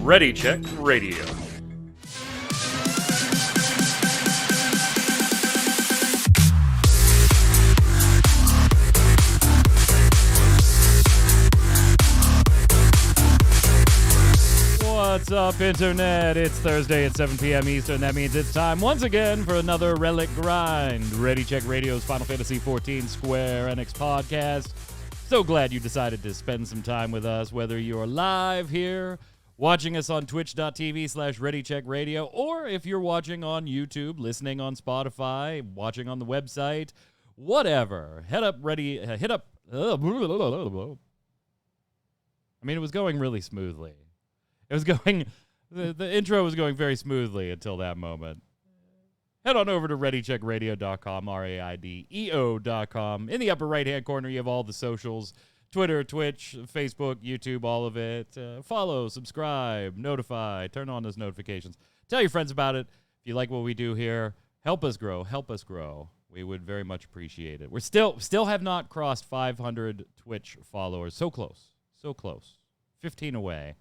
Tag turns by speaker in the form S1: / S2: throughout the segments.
S1: Ready Check Radio. What's up, Internet? It's Thursday at 7 p.m. Eastern. That means it's time once again for another Relic Grind. Ready Check Radio's Final Fantasy XIV Square Enix podcast. So glad you decided to spend some time with us, whether you're live here, watching us on twitch.tv/ReadyCheckRadio, or if you're watching on YouTube, listening on Spotify, watching on the website, whatever. Hit up. I mean, it was going really smoothly. It was going, the intro was going very smoothly until that moment. Head on over to ReadyCheckRadio.com, RAIDEO.com. In the upper right-hand corner, you have all the socials, Twitter, Twitch, Facebook, YouTube, all of it. Follow, subscribe, notify, turn on those notifications. Tell your friends about it. If you like what we do here, help us grow. We would very much appreciate it. We're still have not crossed 500 Twitch followers. So close. 15 away.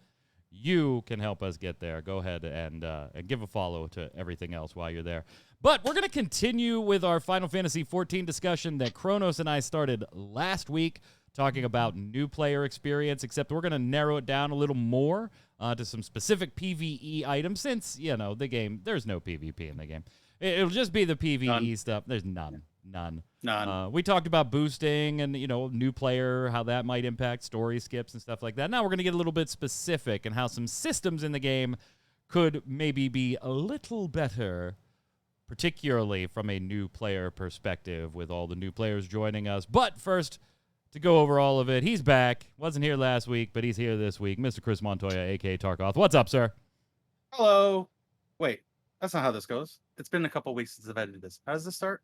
S1: You can help us get there. Go ahead and give a follow to everything else while you're there. But we're going to continue with our Final Fantasy XIV discussion that Kronos and I started last week, talking about new player experience, except we're going to narrow it down a little more to some specific PvE items since, the game, there's no PvP in the game. It'll just be the PvE stuff. There's none. We talked about boosting and, new player, how that might impact story skips and stuff like that. Now we're going to get a little bit specific and how some systems in the game could maybe be a little better, particularly from a new player perspective with all the new players joining us. But first, to go over all of it, he's back. Wasn't here last week, but he's here this week. Mr. Chris Montoya, a.k.a. Tarkoth. What's up, sir?
S2: Hello. Wait, that's not how this goes. It's been a couple weeks since I've edited this. How does this start?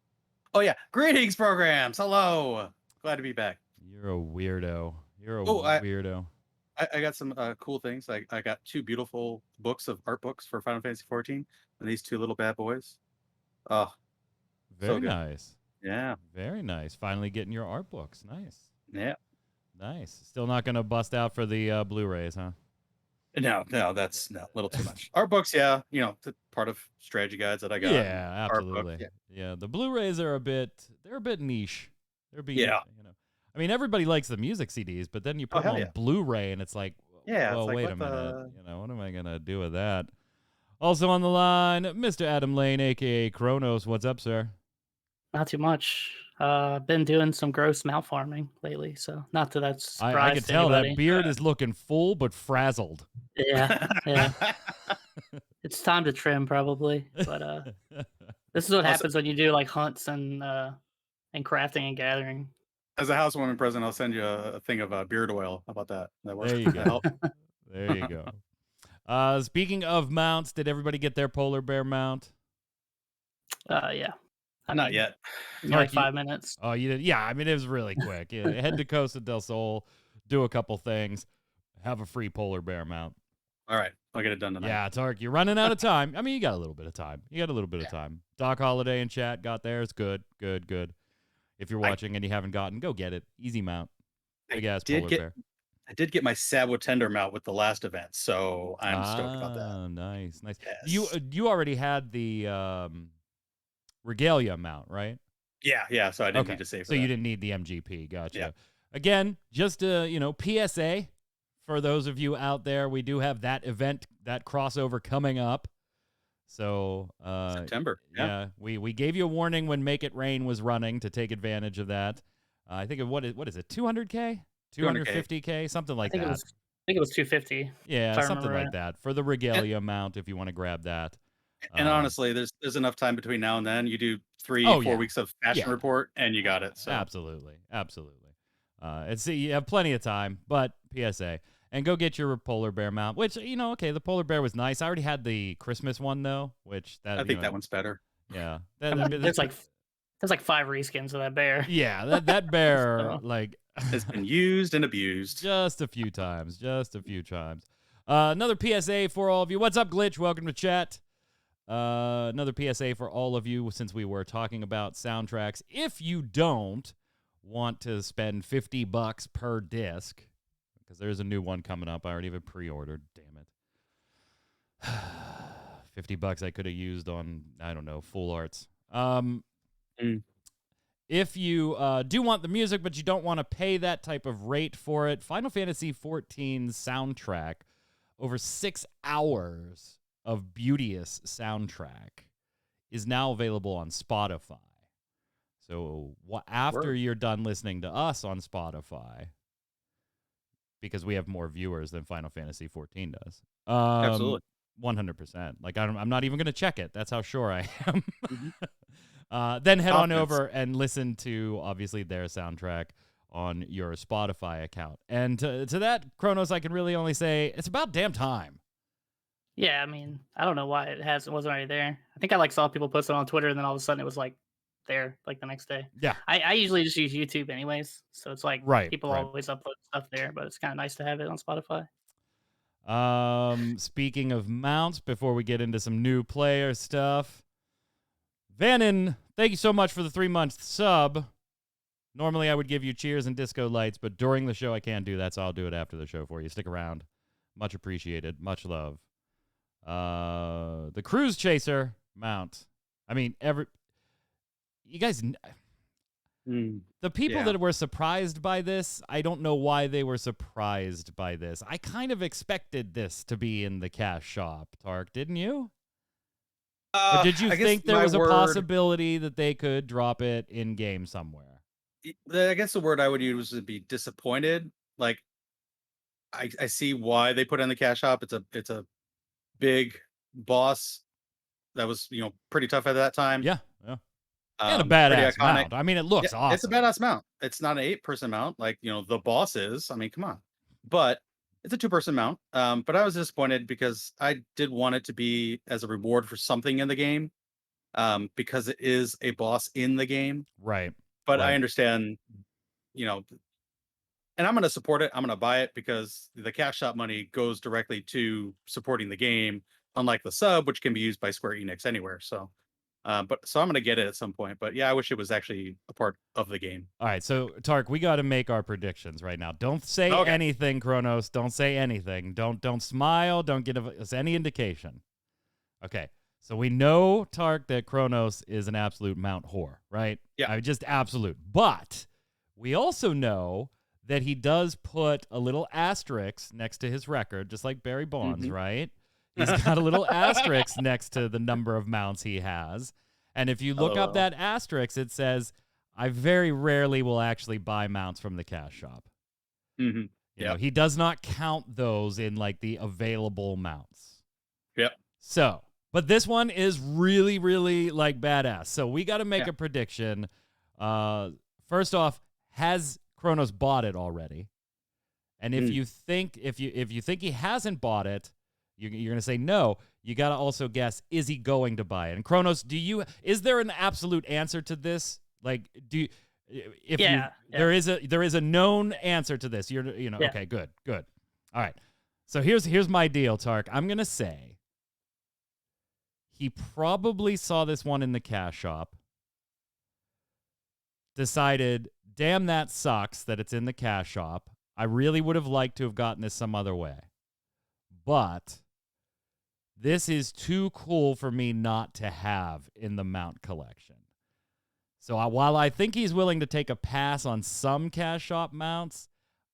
S2: Oh, yeah. Greetings, programs. Hello. Glad to be back.
S1: You're a weirdo. Weirdo.
S2: I got some cool things. I got two beautiful books of art books for Final Fantasy XIV, and these two little bad boys. Oh,
S1: very nice.
S2: Yeah.
S1: Very nice. Finally getting your art books. Nice.
S2: Yeah.
S1: Nice. Still not going to bust out for the Blu-rays, huh?
S2: No, that's a little too much. Art books, yeah, part of strategy guides that I got.
S1: Yeah, absolutely.
S2: Book,
S1: yeah, the Blu-rays are a bit niche.
S2: Yeah.
S1: I mean, everybody likes the music CDs, but then you put them on Blu-ray, and it's like, well, wait a minute. What am I gonna do with that? Also on the line, Mr. Adam Lane, aka Kronos. What's up, sir?
S3: Not too much. Been doing some gross mouth farming lately, so not that that's surprise
S1: I can
S3: to
S1: tell
S3: anybody.
S1: that beard is looking full but frazzled.
S3: Yeah. It's time to trim probably, but this is what happens when you do like hunts and crafting and gathering.
S2: As a housewarming present, I'll send you a thing of beard oil. How about that? That works.
S1: There you go. There you go. Speaking of mounts, did everybody get their polar bear mount?
S3: Yeah.
S2: Not yet.
S3: Like 5 minutes.
S1: Oh, you did? Yeah, I mean, it was really quick. Yeah, head to Costa del Sol, do a couple things, have a free polar bear mount.
S2: All right. I'll get it done tonight.
S1: Yeah, Tark, you're running out of time. I mean, you got a little bit of time. of time. Doc Holiday in chat got theirs. Good. If you're watching and you haven't gotten, go get it. Easy mount. Big ass polar bear.
S2: I did get my Sabo Tender mount with the last event, so I'm stoked about that.
S1: Nice.
S2: Yes.
S1: You already had the Regalia mount, right?
S2: Yeah. So I didn't need to save for that.
S1: You didn't need the MGP. Gotcha.
S2: Yeah.
S1: Again, just PSA for those of you out there. We do have that event, that crossover coming up. So
S2: September.
S1: Yeah. We gave you a warning when Make It Rain was running to take advantage of that. I think what is it? 200K? 250K? Something like that.
S3: I think it was 250.
S1: Yeah, something like that for the Regalia mount if you want to grab that.
S2: And honestly, there's enough time between now and then. You do 4 weeks of fashion report, and you got it. So.
S1: Absolutely. And see, you have plenty of time, but PSA. And go get your polar bear mount, which, the polar bear was nice. I already had the Christmas one, though, which...
S2: I think that one's better.
S1: Yeah.
S3: There's like 5 reskins of that bear.
S1: Yeah, that bear,
S2: has been used and abused.
S1: Just a few times. Another PSA for all of you. What's up, Glitch? Welcome to chat. Another PSA for all of you, since we were talking about soundtracks. If you don't want to spend $50 per disc, because there's a new one coming up. I already have it pre-ordered. Damn it. $50 I could have used on, I don't know, Full Arts. If you do want the music, but you don't want to pay that type of rate for it, Final Fantasy XIV soundtrack, over 6 hours of beauteous soundtrack, is now available on Spotify. So after you're done listening to us on Spotify, because we have more viewers than Final Fantasy XIV does.
S2: Absolutely.
S1: 100%. Like, I'm not even going to check it. That's how sure I am. Then head on over and listen to, obviously, their soundtrack on your Spotify account. And to that, Kronos, I can really only say it's about damn time.
S3: Yeah, I mean, I don't know why it wasn't already there. I think I like saw people post it on Twitter, and then all of a sudden it was like there, like the next day.
S1: Yeah.
S3: I usually just use YouTube anyways, so it's like people
S1: right.
S3: always upload stuff there, but it's kind of nice to have it on Spotify.
S1: Speaking of mounts, before we get into some new player stuff, Vannon, thank you so much for the 3-month sub. Normally I would give you cheers and disco lights, but during the show I can't do that, so I'll do it after the show for you. Stick around. Much appreciated. Much love. The Cruise Chaser mount. I mean, you guys, the people that were surprised by this, I don't know why they were surprised by this. I kind of expected this to be in the cash shop, Tark, didn't you? Or did you think there was a possibility that they could drop it in game somewhere?
S2: I guess the word I would use would be disappointed. Like, I see why they put it in the cash shop. It's a big boss that was, pretty tough at that time.
S1: Yeah. And a badass mount. I mean, it looks awesome.
S2: It's a badass mount. It's not an 8-person mount like, the boss is. I mean, come on. But it's a 2-person mount. But I was disappointed because I did want it to be as a reward for something in the game. Because it is a boss in the game.
S1: Right.
S2: But I understand, and I'm going to support it. I'm going to buy it because the cash shop money goes directly to supporting the game, unlike the sub, which can be used by Square Enix anywhere. So, so I'm going to get it at some point. But yeah, I wish it was actually a part of the game.
S1: All right. So, Tark, we got to make our predictions right now. Don't say anything, Kronos. Don't say anything. Don't smile. Don't give us any indication. Okay. So we know, Tark, that Kronos is an absolute mount whore, right?
S2: Yeah.
S1: Just absolute. But we also know that he does put a little asterisk next to his record, just like Barry Bonds, right? He's got a little asterisk next to the number of mounts he has. And if you look up that asterisk, it says, I very rarely will actually buy mounts from the cash shop. You know, he does not count those in like the available mounts.
S2: Yep.
S1: So, but this one is really, really like badass. So we got to make a prediction. First off, has Kronos bought it already? And if you think if you think he hasn't bought it, you're going to say no. You got to also guess, is he going to buy it? And Kronos, is there an absolute answer to this? Like, there is a known answer to this. Okay, good. All right. So here's my deal, Tark. I'm going to say he probably saw this one in the cash shop, decided, damn, that sucks that it's in the cash shop. I really would have liked to have gotten this some other way. But this is too cool for me not to have in the mount collection. So while I think he's willing to take a pass on some cash shop mounts,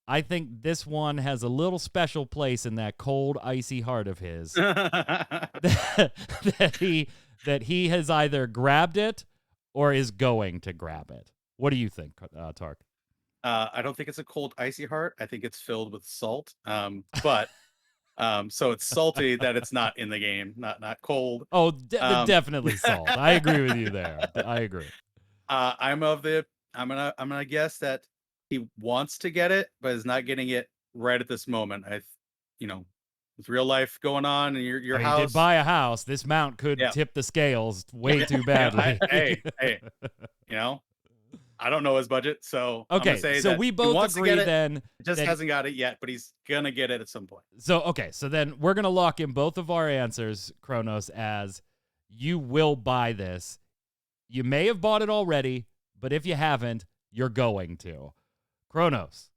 S1: I think this one has a little special place in that cold, icy heart of his that he has either grabbed it or is going to grab it. What do you think, Tark?
S2: I don't think it's a cold, icy heart. I think it's filled with salt. But so it's salty that it's not in the game, not cold.
S1: Oh, definitely salt. I agree with you there. I agree.
S2: I'm gonna guess that he wants to get it, but is not getting it right at this moment. With real life going on in your house.
S1: He did buy a house. This mount could tip the scales way too badly.
S2: hey, I don't know his budget, so
S1: okay.
S2: I'm gonna say
S1: so
S2: that
S1: we both agree then.
S2: Just hasn't got it yet, but he's gonna get it at some point.
S1: So then we're gonna lock in both of our answers, Kronos, as you will buy this. You may have bought it already, but if you haven't, you're going to. Kronos,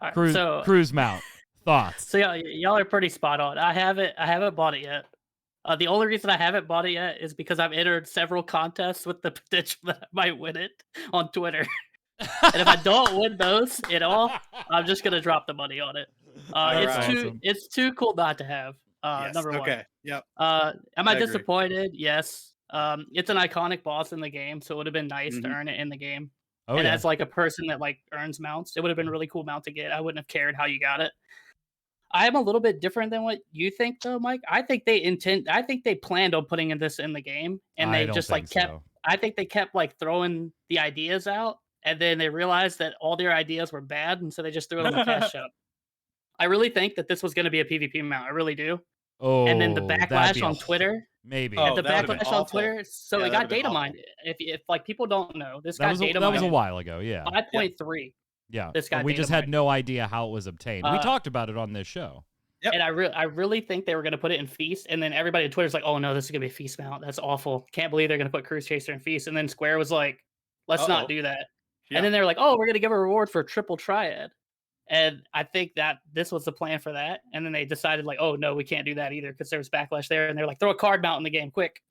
S3: All right,
S1: cruise mount, thoughts?
S3: So y'all are pretty spot on. I haven't bought it yet. The only reason I haven't bought it yet is because I've entered several contests with the potential that I might win it on Twitter. And if I don't win those at all, I'm just gonna drop the money on it. It's too cool not to have.
S2: Yes.
S3: Number one.
S2: Okay. Yep.
S3: Am I
S2: agree.
S3: disappointed? Yes. It's an iconic boss in the game, so it would have been nice to earn it in the game.
S1: Oh,
S3: and
S1: yeah.
S3: as like a person that like earns mounts, it would have been a really cool mount to get. I wouldn't have cared how you got it. I'm a little bit different than what you think, though, Mike. I think they planned on putting this in the game, and they just like kept.
S1: So.
S3: I think they kept like throwing the ideas out, and then they realized that all their ideas were bad, and so they just threw it on the cash shop. I really think that this was going to be a PvP mount. I really do.
S1: Oh,
S3: and then the backlash on Twitter.
S1: Maybe.
S3: And the backlash on Twitter. So it got data mined. If like people don't know, this got data mined.
S1: That was a while ago. Yeah.
S3: 5.3.
S1: Yeah.
S3: This guy.
S1: We just had no idea how it was obtained. We talked about it on this show.
S2: Yep.
S3: And I really think they were going to put it in Feast, and then everybody on Twitter's like, "Oh no, this is going to be a Feast mount. That's awful. Can't believe they're going to put Cruise Chaser in Feast." And then Square was like, "Let's not do that." And then they were like, "Oh, we're going to give a reward for Triple Triad." And I think that this was the plan for that. And then they decided like, "Oh no, we can't do that either," because there was backlash there. And they're like, "Throw a card mount in the game, quick."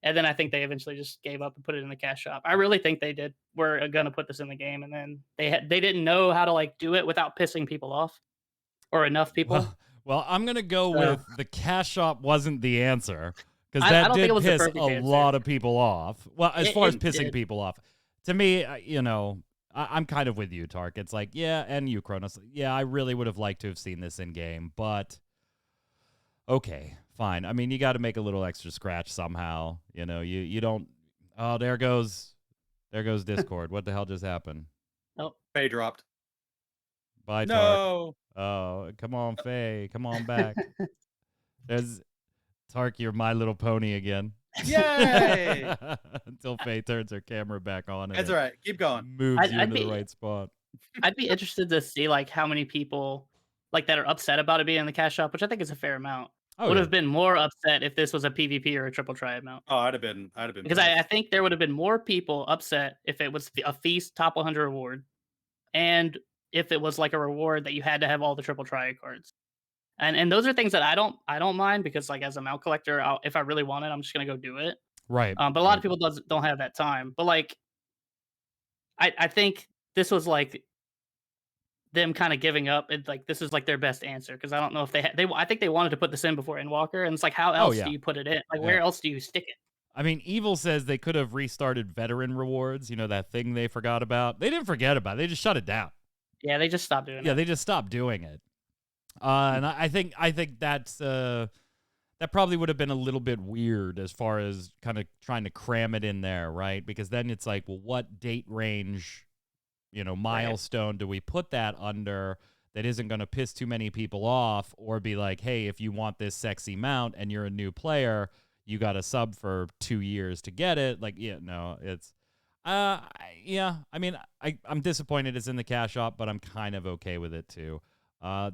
S3: And then I think they eventually just gave up and put it in the cash shop. I really think they were going to put this in the game, and then they didn't know how to like do it without pissing people off, or enough people.
S1: Well, I'm going to go with the cash shop wasn't the answer, because that did piss a lot of people off. Well, as far as pissing people off. To me, I'm kind of with you, Tark. It's like, yeah, and you, Kronos. Yeah, I really would have liked to have seen this in game, but okay, fine. I mean, you got to make a little extra scratch somehow. You don't. Oh, there goes Discord. What the hell just happened?
S3: Oh,
S2: Faye dropped.
S1: Bye, Tark.
S2: No.
S1: Oh, come on, Faye. Come on back. There's Tark, you're My Little Pony again.
S2: Yay!
S1: Until Faye turns her camera back on.
S2: That's all right. Keep going.
S1: Moves you into the right spot.
S3: I'd be interested to see like how many people like that are upset about it being in the cash shop, which I think is a fair amount. Would have been more upset if this was a PvP or a triple triad mount.
S2: Oh, I'd have been
S3: because I think there would have been more people upset if it was a Feast top 100 reward, and if it was like a reward that you had to have all the triple triad cards. And those are things that I don't mind, because like as a mount collector, if I really want it, I'm just gonna go do it.
S1: Right.
S3: But a lot of people don't have that time. But like, I think this was like them kind of giving up. And like this is like their best answer, because I don't know if I think they wanted to put this in before Endwalker, and it's like, how else do you put it in? Like where else do you stick it?
S1: I mean, Evil says they could have restarted veteran rewards. That thing they forgot about. They didn't forget about it. They just shut it down.
S3: Yeah, they just stopped doing it.
S1: Yeah, they just stopped doing it. And I think that's that probably would have been a little bit weird as far as kind of trying to cram it in there, right? Because then it's like, well, what date range, milestone do we put that under that isn't going to piss too many people off, or be like, hey, if you want this sexy mount and you're a new player, you got to sub for 2 years to get it. Like, it's. I mean, I'm disappointed it's in the cash shop, but I'm kind of okay with it too.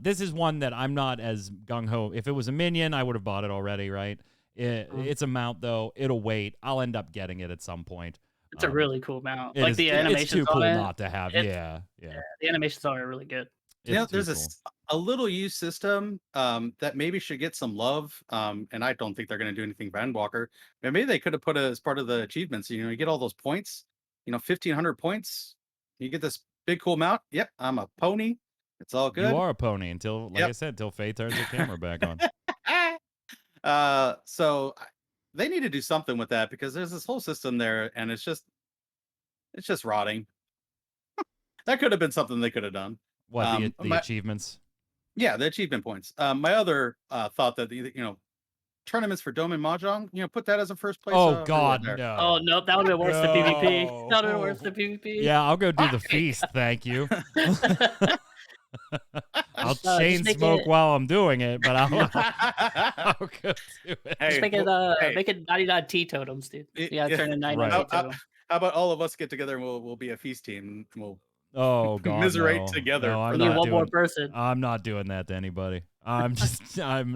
S1: This is one that I'm not as gung-ho. If it was a minion, I would have bought it already, right? It's a mount, though. It'll wait. I'll end up getting it at some point.
S3: It's a really cool mount.
S1: Like
S3: the animations
S1: it's too cool
S3: on it,
S1: not to have. Yeah.
S3: The animations are really good.
S2: There's a little used system that maybe should get some love. And I don't think they're going to do anything for Endwalker. But maybe they could have put it as part of the achievements. You get all those points. 1,500 points. You get this big cool mount. Yep, I'm a pony. It's all good.
S1: You are a pony until, like I said, until Faye turns her camera back on.
S2: So they need to do something with that, because there's this whole system there, and it's just rotting. That could have been something they could have done.
S1: What, the achievements?
S2: Yeah, the achievement points. My other thought that tournaments for Dome and Mahjong, put that as a first place.
S1: Oh God, no!
S3: Oh no, that would have been worse than PvP. That would have been worse than PvP.
S1: Yeah, I'll go do the feast. Thank you. I'll chain smoke while I'm doing it, but I'll go do it.
S3: Hey, just make it 99 teetotems, dude. Yeah, turn in 99 teetotems.
S2: How about all of us get together and we'll be a feast team, and we'll
S1: commiserate
S2: together.
S1: No,
S3: one more person.
S1: I'm not doing that to anybody. I'm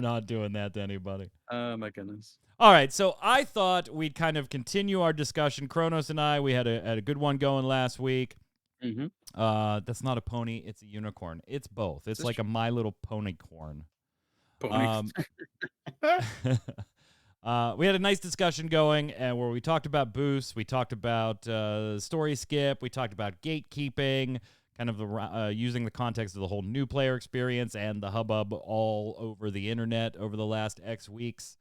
S1: not doing that to anybody.
S2: Oh my goodness.
S1: All right, so I thought we'd kind of continue our discussion. Kronos and I, we had a good one going last week.
S2: Mm-hmm.
S1: That's not a pony; it's a unicorn. It's both. It's
S2: This
S1: like a My Little Pony corn.
S2: pony.
S1: We had a nice discussion going, and where we talked about boosts, we talked about story skip, we talked about gatekeeping, kind of the using the context of the whole new player experience and the hubbub all over the internet over the last X weeks.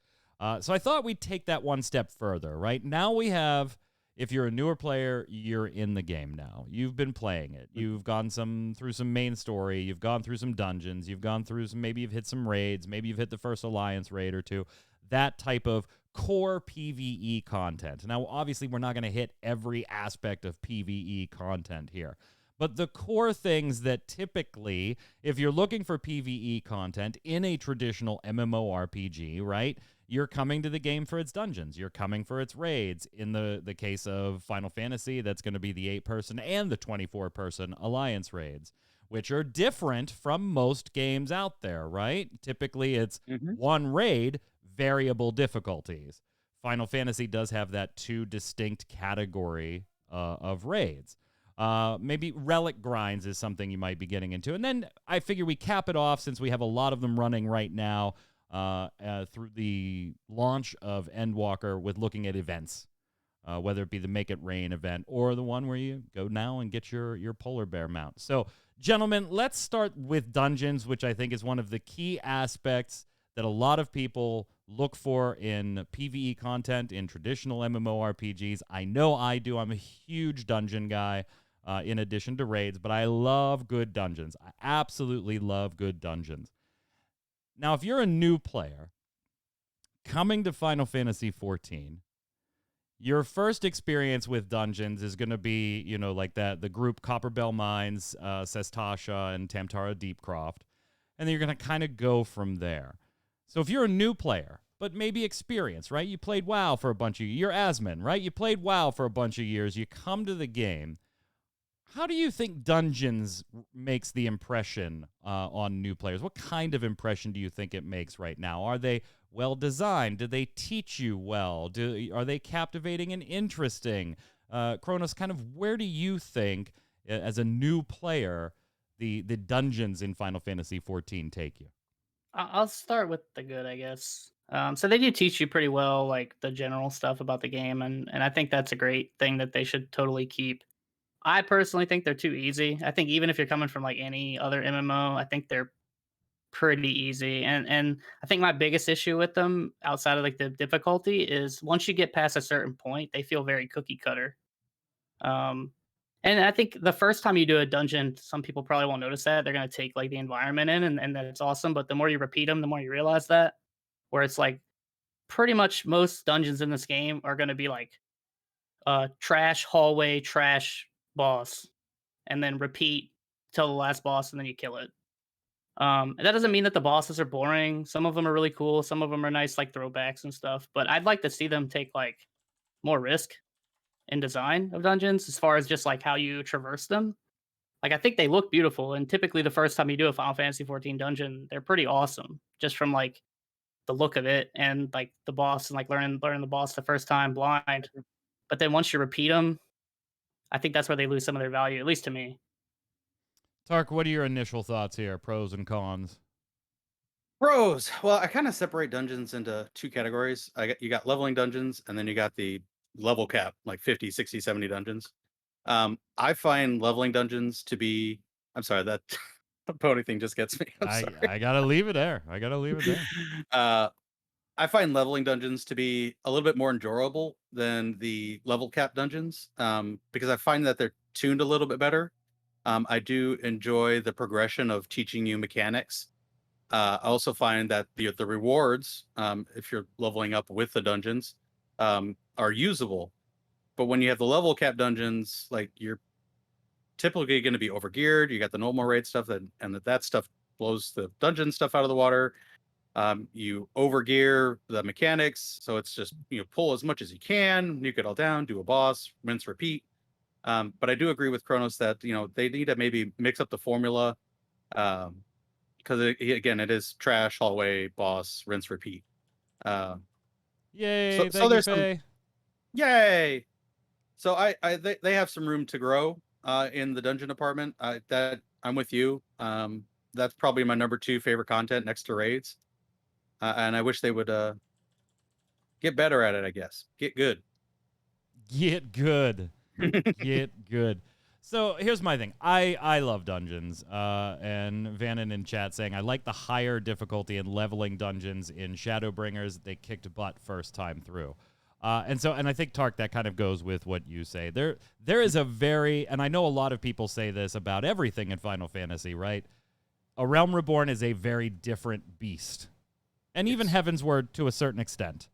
S1: So I thought we'd take that one step further. Right now we have, if you're a newer player, you're in the game now. You've been playing it. You've gone through some main story. You've gone through some dungeons. You've gone through maybe you've hit some raids. Maybe you've hit the first Alliance raid or two. That type of core PvE content. Now, obviously, we're not going to hit every aspect of PvE content here. But the core things that typically, if you're looking for PvE content in a traditional MMORPG, right, you're coming to the game for its dungeons. You're coming for its raids. In the case of Final Fantasy, that's going to be the 8-person and the 24-person Alliance raids, which are different from most games out there, right? Typically, it's one raid, variable difficulties. Final Fantasy does have that 2 distinct category of raids. Maybe Relic Grinds is something you might be getting into. And then I figure we cap it off, since we have a lot of them running right now, through the launch of Endwalker, with looking at events, whether it be the Make It Rain event or the one where you go now and get your polar bear mount. So, gentlemen, let's start with dungeons, which I think is one of the key aspects that a lot of people look for in PvE content in traditional MMORPGs. I know I do. I'm a huge dungeon guy, in addition to raids, but I love good dungeons. I absolutely love good dungeons. Now, if you're a new player coming to Final Fantasy XIV, your first experience with dungeons is going to be, like the group Copperbell Mines, Sestasha, and Tamtara Deepcroft, and then you're going to kind of go from there. So if you're a new player, but maybe experienced, right? You played WoW for a bunch of years. You're Asmon, right? You played WoW for a bunch of years. You come to the game. How do you think dungeons makes the impression on new players? What kind of impression do you think it makes right now? Are they well designed? Do they teach you well? Are they captivating and interesting? Kronos, kind of where do you think, as a new player, the dungeons in Final Fantasy XIV take you?
S3: I'll start with the good, I guess. So they do teach you pretty well, like the general stuff about the game, and I think that's a great thing that they should totally keep. I personally think they're too easy. I think even if you're coming from like any other MMO, I think they're pretty easy. And I think my biggest issue with them, outside of like the difficulty, is once you get past a certain point, they feel very cookie cutter. Um, and I think the first time you do a dungeon, some people probably won't notice that. They're gonna take like the environment in, and that's awesome. But the more you repeat them, the more you realize that. Where it's like pretty much most dungeons in this game are gonna be like trash hallway, trash boss, and then repeat till the last boss, and then you kill it. And that doesn't mean that the bosses are boring. Some of them are really cool. Some of them are nice, like throwbacks and stuff. But I'd like to see them take like more risk in design of dungeons, as far as just like how you traverse them. Like I think they look beautiful, and typically the first time you do a Final Fantasy XIV dungeon, they're pretty awesome, just from like the look of it and like the boss, and like learning the boss the first time blind. But then once you repeat them, I think that's where they lose some of their value, at least to me.
S1: Tark, what are your initial thoughts here? Pros and cons?
S2: Pros. Well, I kind of separate dungeons into 2 categories. You got leveling dungeons, and then you got the level cap, like 50, 60, 70 dungeons. I find leveling dungeons to be, I'm sorry, that pony thing just gets me.
S1: I gotta leave it there.
S2: I find leveling dungeons to be a little bit more enjoyable than the level cap dungeons, because I find that they're tuned a little bit better. I do enjoy the progression of teaching you mechanics. I also find that the rewards, if you're leveling up with the dungeons, are usable. But when you have the level cap dungeons, like, you're typically going to be overgeared. You got the normal raid stuff, that stuff blows the dungeon stuff out of the water. You overgear the mechanics, so it's just, pull as much as you can, nuke it all down, do a boss, rinse, repeat. But I do agree with Kronos that they need to maybe mix up the formula, because again, it is trash, hallway, boss, rinse, repeat.
S1: Yay!
S2: So
S1: Thank you,
S2: there's some
S1: Faye.
S2: yay. So they have some room to grow in the dungeon department. That I'm with you. That's probably my number 2 favorite content next to raids. And I wish they would get better at it, I guess. Get good.
S1: Get good. Get good. So here's my thing. I love dungeons. And Vannon in chat saying I like the higher difficulty in leveling dungeons in Shadowbringers. They kicked butt first time through. And I think Tark, that kind of goes with what you say. There is a very, and I know a lot of people say this about everything in Final Fantasy, right? A Realm Reborn is a very different beast. And even Heavensward to a certain extent,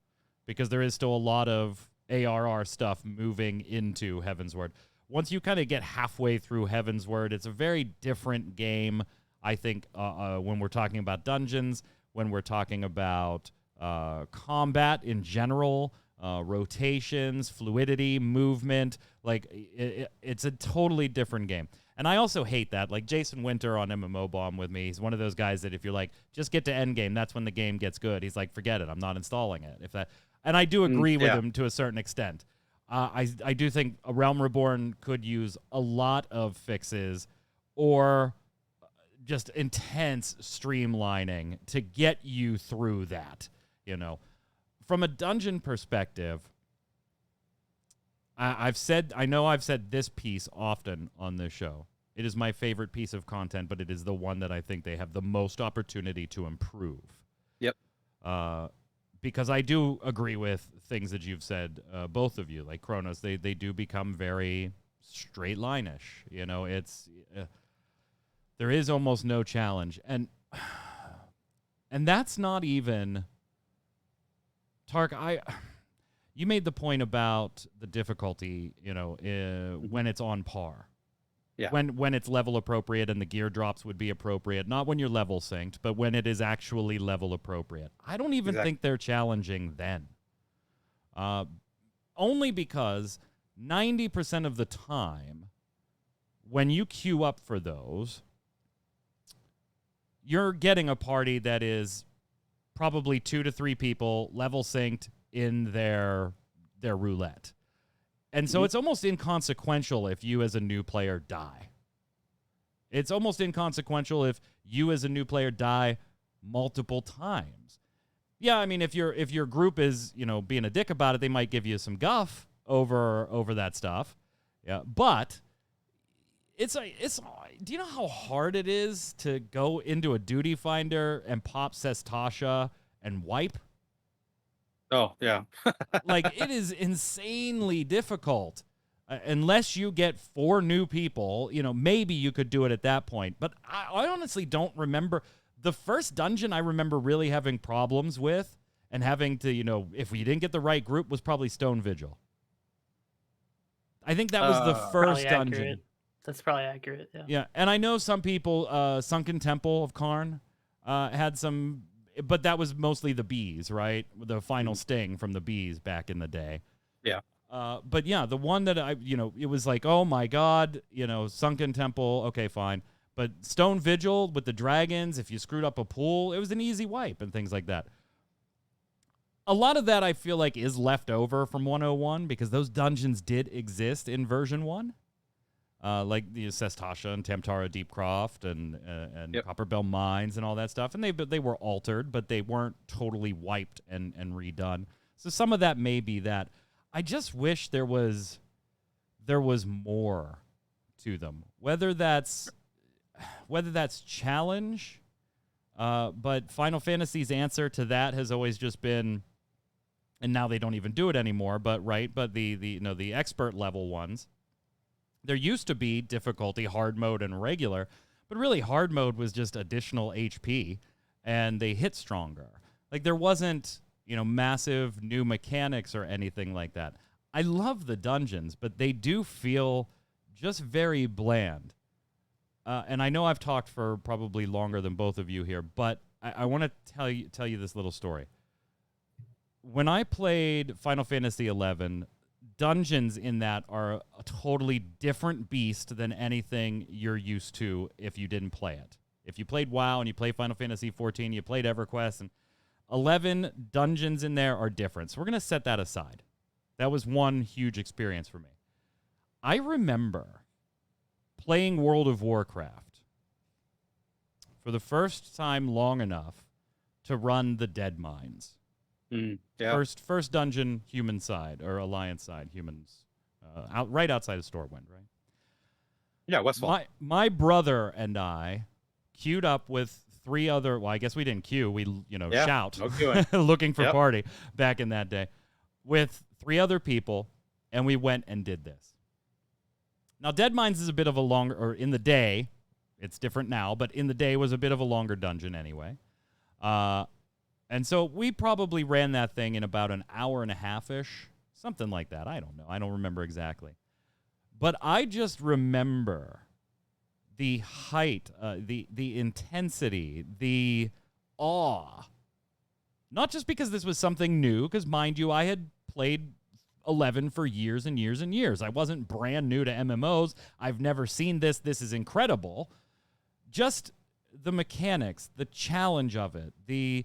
S1: because there is still a lot of ARR stuff moving into Heavensward. Once you kind of get halfway through Heavensward, it's a very different game, I think, when we're talking about dungeons, when we're talking about combat in general, rotations, fluidity, movement. Like, it's a totally different game. And I also hate that. Like, Jason Winter on MMO Bomb with me, he's one of those guys that if you're like, just get to endgame, that's when the game gets good. He's like, forget it, I'm not installing it. And I do agree with him to a certain extent. I do think A Realm Reborn could use a lot of fixes or just intense streamlining to get you through that, you know. From a dungeon perspective, I know I've said this piece often on this show. It is my favorite piece of content, but it is the one that I think they have the most opportunity to improve.
S2: Yep.
S1: Because I do agree with things that you've said, both of you, like Kronos, they do become very straight line-ish. You know, it's there is almost no challenge, and that's not even Tark. You made the point about the difficulty, you know, when it's on par.
S2: Yeah.
S1: When it's level appropriate and the gear drops would be appropriate, not when you're level synced, but when it is actually level appropriate. I don't even think they're challenging then. Only because 90% of the time, when you queue up for those, you're getting a party that is probably 2 to 3 people level synced in their roulette. And so it's almost inconsequential if you as a new player die. It's almost inconsequential if you as a new player die multiple times. Yeah, I mean, if your group is, you know, being a dick about it, they might give you some guff over that stuff. Yeah, but it's do you know how hard it is to go into a duty finder and pop Sestasha and wipe?
S2: Oh, yeah.
S1: Like, it is insanely difficult. Unless you get 4 new people, you know, maybe you could do it at that point. But I honestly don't remember. The first dungeon I remember really having problems with and having to, you know, if we didn't get the right group, was probably Stone Vigil. I think that was the first dungeon.
S3: Accurate. That's probably accurate, yeah.
S1: Yeah, and I know some people, Sunken Temple of Karn had some... But that was mostly the bees, right? The final sting from the bees back in the day.
S2: Yeah.
S1: But yeah, the one that it was like, oh my God, you know, Sunken Temple, okay, fine. But Stone Vigil with the dragons, if you screwed up a pool, it was an easy wipe and things like that. A lot of that I feel like is left over from 101 because those dungeons did exist in version 1. Like the Sestasha and Tamtara Deepcroft and Copperbell Mines and all that stuff. And they were altered, but they weren't totally wiped and redone. So some of that may be that. I just wish there was more to them. Whether that's challenge, but Final Fantasy's answer to that has always just been, and now they don't even do it anymore, but the expert level ones. There used to be difficulty, hard mode, and regular, but really hard mode was just additional HP, and they hit stronger. Like, there wasn't, you know, massive new mechanics or anything like that. I love the dungeons, but they do feel just very bland. And I know I've talked for probably longer than both of you here, but I want to tell you this little story. When I played Final Fantasy XI, dungeons in that are a totally different beast than anything you're used to if you didn't play it. If you played WoW and you played Final Fantasy XIV, you played EverQuest, and 11 dungeons in there are different. So we're going to set that aside. That was one huge experience for me. I remember playing World of Warcraft for the first time long enough to run the Dead Mines.
S2: Yeah.
S1: First dungeon, human side, or Alliance side, humans, right outside of Stormwind, right?
S2: Yeah, Westfall.
S1: My brother and I queued up with 3 other. Well, I guess we didn't queue. We shout, looking for party back in that day, with 3 other people, and we went and did this. Now, Dead Mines is a bit of a longer, or in the day, it's different now, but in the day was a bit of a longer dungeon anyway. And so we probably ran that thing in about an hour and a half-ish, something like that. I don't know. I don't remember exactly. But I just remember the height, the intensity, the awe. Not just because this was something new, because mind you, I had played 11 for years and years and years. I wasn't brand new to MMOs. I've never seen this. This is incredible. Just the mechanics, the challenge of it, the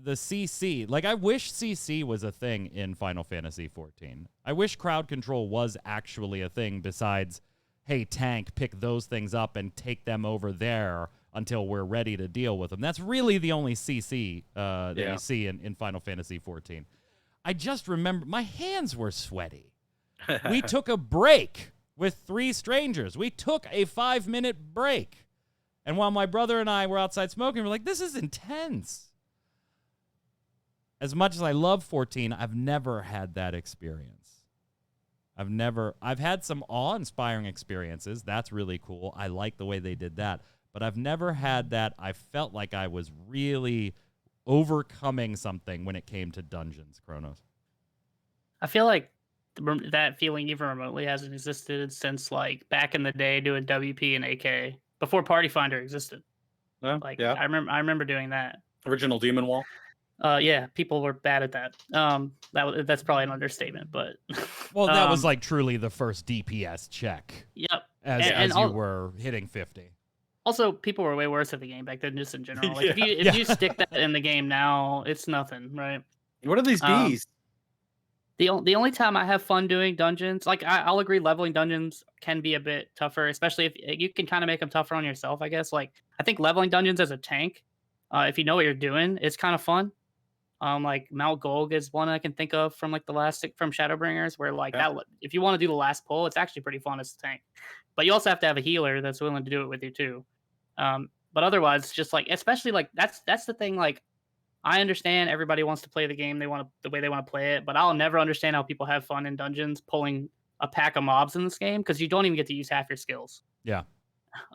S1: CC. Like, I wish CC was a thing in Final Fantasy XIV. I wish crowd control was actually a thing besides, hey, tank, pick those things up and take them over there until we're ready to deal with them. That's really the only CC that you see in Final Fantasy XIV. I just remember my hands were sweaty. We took a break with 3 strangers. We took a 5-minute break. And while my brother and I were outside smoking, we're like, this is intense. As much as I love 14, I've never had that experience. I've had some awe-inspiring experiences. That's really cool. I like the way they did that. But I've never had that. I felt like I was really overcoming something when it came to dungeons, Kronos.
S3: I feel like that feeling even remotely hasn't existed since, like, back in the day doing WP and AK, before Party Finder existed. I remember doing that.
S2: Original Demon Wall.
S3: Yeah, people were bad at that. That's probably an understatement, but
S1: well, that was like truly the first DPS check.
S3: Yep.
S1: As you were hitting 50.
S3: Also, people were way worse at the game back then, just in general. Like, if you stick that in the game now, it's nothing, right?
S2: What are these bees?
S3: The only time I have fun doing dungeons, like, I'll agree, leveling dungeons can be a bit tougher, especially if you can kind of make them tougher on yourself, I guess. Like, I think leveling dungeons as a tank, if you know what you're doing, it's kind of fun. Like Mount Golg is one I can think of from like from Shadowbringers, where like that, if you want to do the last pull, it's actually pretty fun as a tank. But you also have to have a healer that's willing to do it with you too. But otherwise, just like, especially like that's the thing. Like, I understand everybody wants to play the game the way they want to play it, but I'll never understand how people have fun in dungeons pulling a pack of mobs in this game, because you don't even get to use half your skills.
S1: Yeah.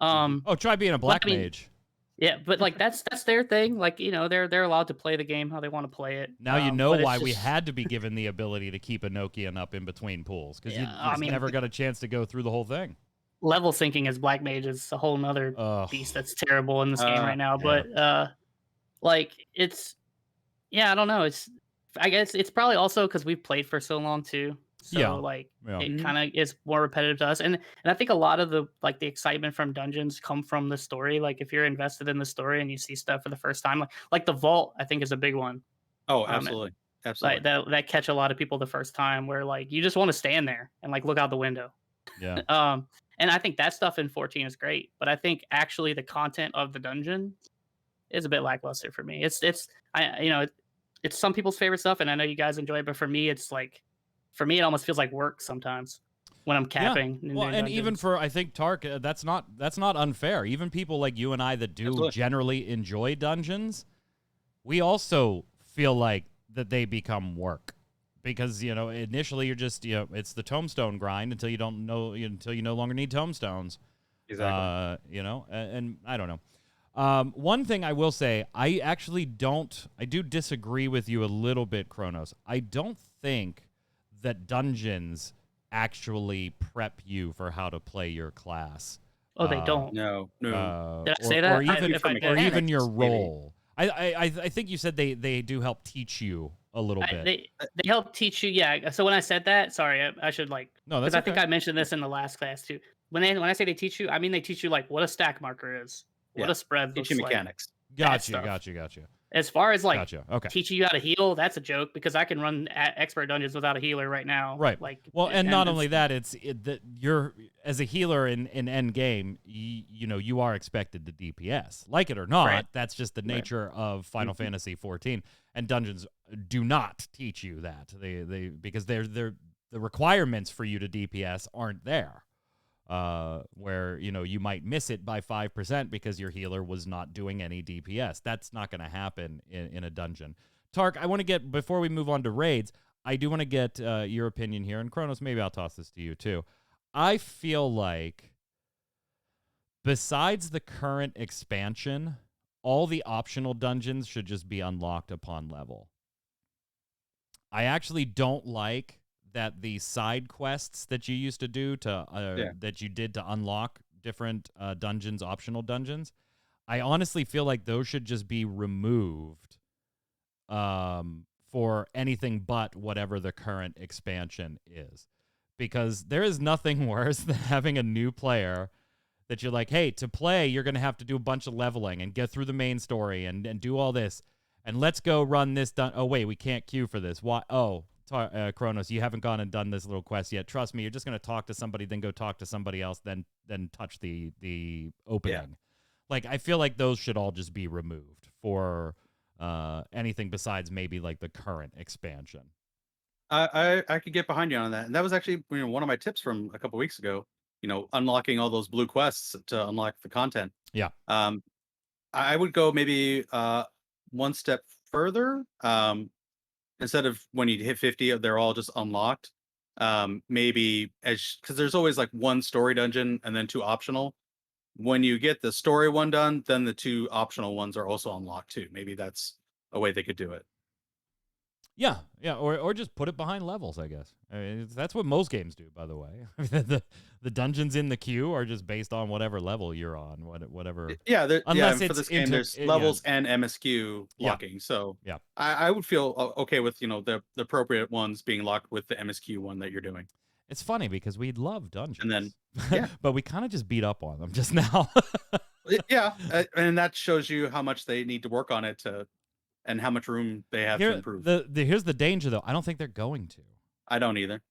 S1: Try being a black mage.
S3: Yeah, but like that's their thing. Like, you know, they're allowed to play the game how they want to play it.
S1: Now you know why we had to be given the ability to keep a Nokian up in between pools, because you never got a chance to go through the whole thing.
S3: Level syncing as black mage is a whole nother beast that's terrible in this game right now. But like, it's, I don't know. I guess it's probably also because we've played for so long too. So it kind of is more repetitive to us, and I think a lot of the excitement from dungeons come from the story. Like, if you're invested in the story and you see stuff for the first time, like the vault, I think is a big one.
S2: Oh, absolutely, absolutely.
S3: Like, that catch a lot of people the first time, where like you just want to stand there and like look out the window.
S1: Yeah.
S3: And I think that stuff in 14 is great, but I think actually the content of the dungeon is a bit lackluster for me. It's some people's favorite stuff, and I know you guys enjoy it, but for me, it's like. For me, it almost feels like work sometimes when I'm capping.
S1: Yeah. Well, and even for, I think, Tark, that's not unfair. Even people like you and I that do generally enjoy dungeons, we also feel like that they become work, because initially you're just it's the tombstone grind until you no longer need tombstones.
S2: Exactly.
S1: And I don't know. One thing I will say, I do disagree with you a little bit, Kronos. I don't think that dungeons actually prep you for how to play your class.
S3: Oh, they don't.
S2: No.
S3: Did I say that?
S1: Or even your role. I think you said they do help teach you a little bit.
S3: They help teach you. Yeah. So when I said that, sorry, I should no, because I think I mentioned this in the last class too. When I say they teach you, I mean they teach you like what a stack marker is, what a spread looks like.
S2: Mechanics.
S1: Gotcha.
S3: As far as like
S1: Gotcha. Okay.
S3: teaching you how to heal, that's a joke because I can run expert dungeons without a healer right now.
S1: Right.
S3: Like,
S1: Well, and not only
S3: it's,
S1: that, that you're as a healer in end game, you know, you are expected to DPS, like it or not.
S3: Right.
S1: That's just the
S3: Right.
S1: nature of Final Fantasy XIV, and dungeons do not teach you that. They because the requirements for you to DPS aren't there. Where you know you might miss it by 5% because your healer was not doing any DPS. That's not going to happen in a dungeon. Tark, I want to get, before we move on to raids, I do want to get your opinion here, and Kronos, maybe I'll toss this to you too. I feel like besides the current expansion, all the optional dungeons should just be unlocked upon level. I actually don't like that the side quests that you used to do that you did to unlock different dungeons, optional dungeons, I honestly feel like those should just be removed for anything but whatever the current expansion is. Because there is nothing worse than having a new player that you're like, hey, to play, you're going to have to do a bunch of leveling and get through the main story and do all this. And let's go run this. Oh, wait, we can't queue for this. Why? Oh, Kronos, you haven't gone and done this little quest yet. Trust me, you're just going to talk to somebody, then go talk to somebody else, then touch the opening. Yeah. Like, I feel like those should all just be removed for anything besides maybe like the current expansion.
S2: I could get behind you on that, and that was actually one of my tips from a couple weeks ago. Unlocking all those blue quests to unlock the content.
S1: Yeah.
S2: I would go maybe one step further. Instead of when you hit 50, they're all just unlocked. Maybe because there's always like one story dungeon and then 2 optional. When you get the story one done, then the 2 optional ones are also unlocked too. Maybe that's a way they could do it.
S1: Yeah, or just put it behind levels, I guess. I mean, that's what most games do, by the way. the dungeons in the queue are just based on whatever level you're on, whatever.
S2: Yeah,
S1: unless
S2: for
S1: it's
S2: this game, there's levels and MSQ locking.
S1: Yeah.
S2: So
S1: yeah,
S2: I would feel okay with the appropriate ones being locked with the MSQ one that you're doing.
S1: It's funny because we love dungeons,
S2: and then yeah,
S1: but we kind of just beat up on them just now.
S2: Yeah, and that shows you how much they need to work on it and how much room they have to improve.
S1: Here's the danger, though. I don't think they're going to.
S2: I don't either.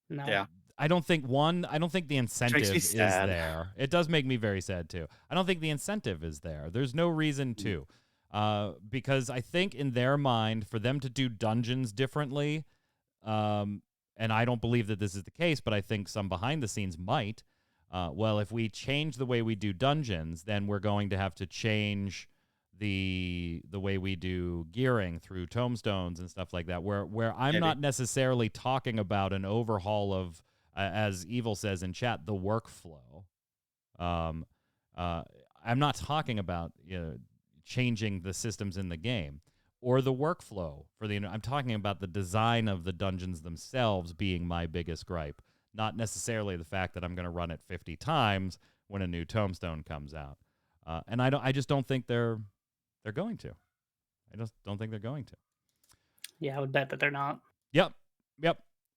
S3: No.
S2: Yeah.
S1: I don't think the incentive is there. It does make me very sad, too. I don't think the incentive is there. There's no reason to. Because I think in their mind, for them to do dungeons differently, and I don't believe that this is the case, but I think some behind the scenes might. Well, if we change the way we do dungeons, then we're going to have to change the way we do gearing through tombstones and stuff like that, where I'm not necessarily talking about an overhaul of, as Evil says in chat, the workflow. I'm not talking about changing the systems in the game or the workflow for I'm talking about the design of the dungeons themselves being my biggest gripe, not necessarily the fact that I'm going to run it 50 times when a new tombstone comes out. And I just don't think they're going to. I just don't think they're going to.
S3: Yeah, I would bet that they're not.
S1: Yep.